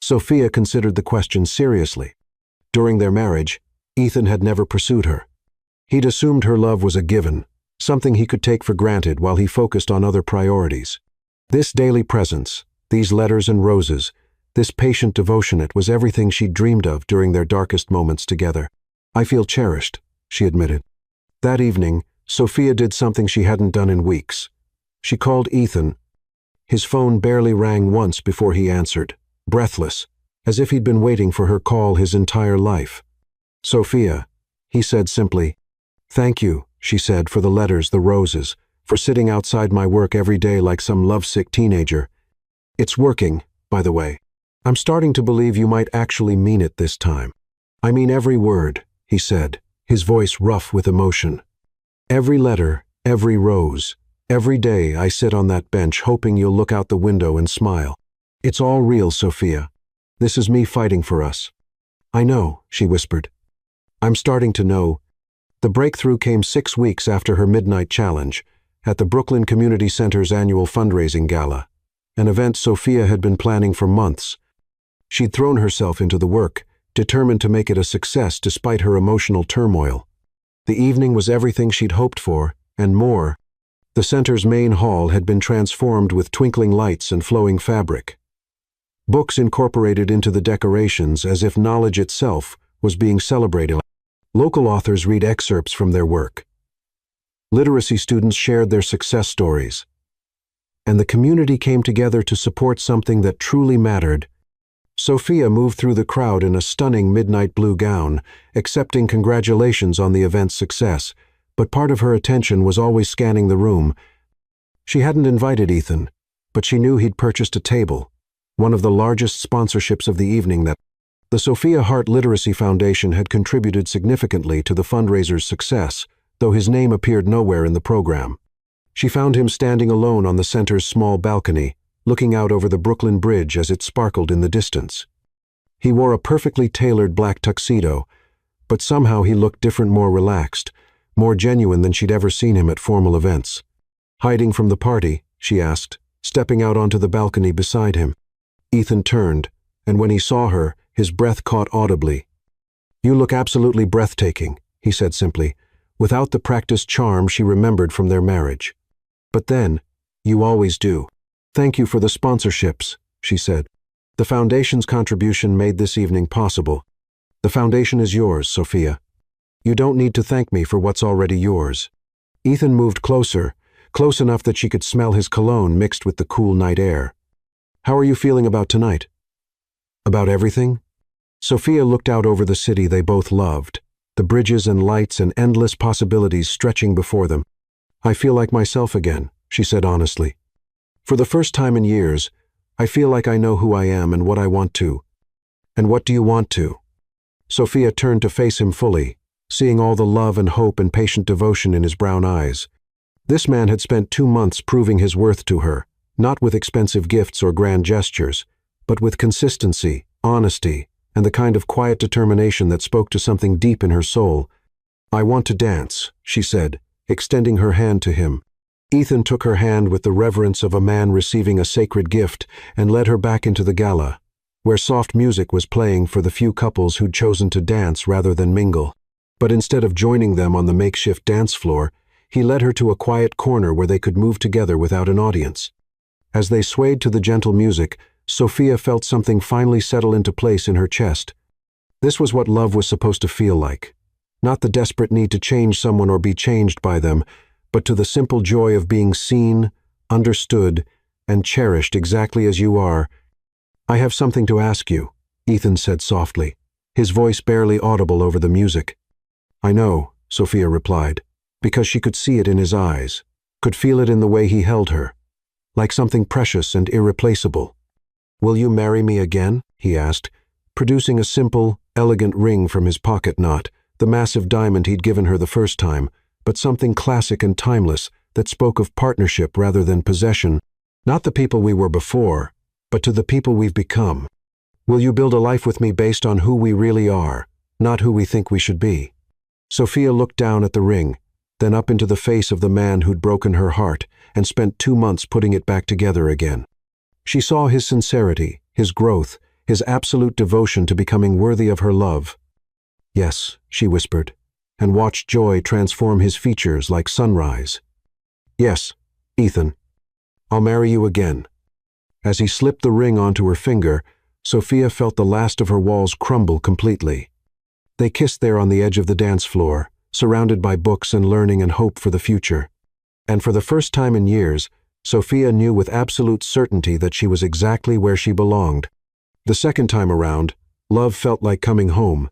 Sophia considered the question seriously. During their marriage, Ethan had never pursued her. He'd assumed her love was a given, something he could take for granted while he focused on other priorities. This daily presence, these letters and roses, this patient devotion, it was everything she'd dreamed of during their darkest moments together. I feel cherished, she admitted. That evening, Sophia did something she hadn't done in weeks. She called Ethan. His phone barely rang once before he answered, breathless, as if he'd been waiting for her call his entire life. Sophia, he said simply. Thank you, she said, for the letters, the roses, for sitting outside my work every day like some lovesick teenager. It's working, by the way. I'm starting to believe you might actually mean it this time. I mean every word, he said, his voice rough with emotion. Every letter, every rose, every day I sit on that bench hoping you'll look out the window and smile. It's all real, Sophia. This is me fighting for us. I know, she whispered. I'm starting to know. The breakthrough came 6 weeks after her midnight challenge, at the Brooklyn Community Center's annual fundraising gala, an event Sophia had been planning for months. She'd thrown herself into the work, determined to make it a success despite her emotional turmoil. The evening was everything she'd hoped for, and more. The center's main hall had been transformed with twinkling lights and flowing fabric. books incorporated into the decorations as if knowledge itself was being celebrated. Local authors read excerpts from their work. Literacy students shared their success stories. And the community came together to support something that truly mattered. Sophia moved through the crowd in a stunning midnight blue gown, accepting congratulations on the event's success, but part of her attention was always scanning the room. She hadn't invited Ethan, but she knew he'd purchased a table, one of the largest sponsorships of the evening. That the Sophia Hart Literacy Foundation had contributed significantly to the fundraiser's success, though his name appeared nowhere in the program. She found him standing alone on the center's small balcony, looking out over the Brooklyn Bridge as it sparkled in the distance. He wore a perfectly tailored black tuxedo, but somehow he looked different, more relaxed, more genuine than she'd ever seen him at formal events. "Hiding from the party?" she asked, stepping out onto the balcony beside him. Ethan turned, and when he saw her, his breath caught audibly. "You look absolutely breathtaking," he said simply, without the practiced charm she remembered from their marriage. "But then, you always do." "Thank you for the sponsorships," she said. "The foundation's contribution made this evening possible." "The foundation is yours, Sophia. You don't need to thank me for what's already yours." Ethan moved closer, close enough that she could smell his cologne mixed with the cool night air. "How are you feeling about tonight?" "About everything?" Sophia looked out over the city they both loved, the bridges and lights and endless possibilities stretching before them. "I feel like myself again," she said honestly. "For the first time in years, I feel like I know who I am and what I want to." "And what do you want to?" Sophia turned to face him fully, seeing all the love and hope and patient devotion in his brown eyes. This man had spent 2 months proving his worth to her, not with expensive gifts or grand gestures, but with consistency, honesty, and the kind of quiet determination that spoke to something deep in her soul. "I want to dance," she said, extending her hand to him. Ethan took her hand with the reverence of a man receiving a sacred gift and led her back into the gala, where soft music was playing for the few couples who'd chosen to dance rather than mingle. But instead of joining them on the makeshift dance floor, he led her to a quiet corner where they could move together without an audience. As they swayed to the gentle music, Sophia felt something finally settle into place in her chest. This was what love was supposed to feel like. Not the desperate need to change someone or be changed by them, but to the simple joy of being seen, understood, and cherished exactly as you are. "I have something to ask you," Ethan said softly, his voice barely audible over the music. "I know," Sophia replied, because she could see it in his eyes, could feel it in the way he held her, like something precious and irreplaceable. "Will you marry me again?" he asked, producing a simple, elegant ring from his pocket, not the massive diamond he'd given her the first time, but something classic and timeless that spoke of partnership rather than possession. "Not the people we were before, but to the people we've become. Will you build a life with me based on who we really are, not who we think we should be?" Sophia looked down at the ring, then up into the face of the man who'd broken her heart and spent 2 months putting it back together again. She saw his sincerity, his growth, his absolute devotion to becoming worthy of her love. "Yes," she whispered, and watched joy transform his features like sunrise. "Yes, Ethan, I'll marry you again." As he slipped the ring onto her finger, Sophia felt the last of her walls crumble completely. They kissed there on the edge of the dance floor, surrounded by books and learning and hope for the future. And for the first time in years, Sophia knew with absolute certainty that she was exactly where she belonged. The second time around, love felt like coming home,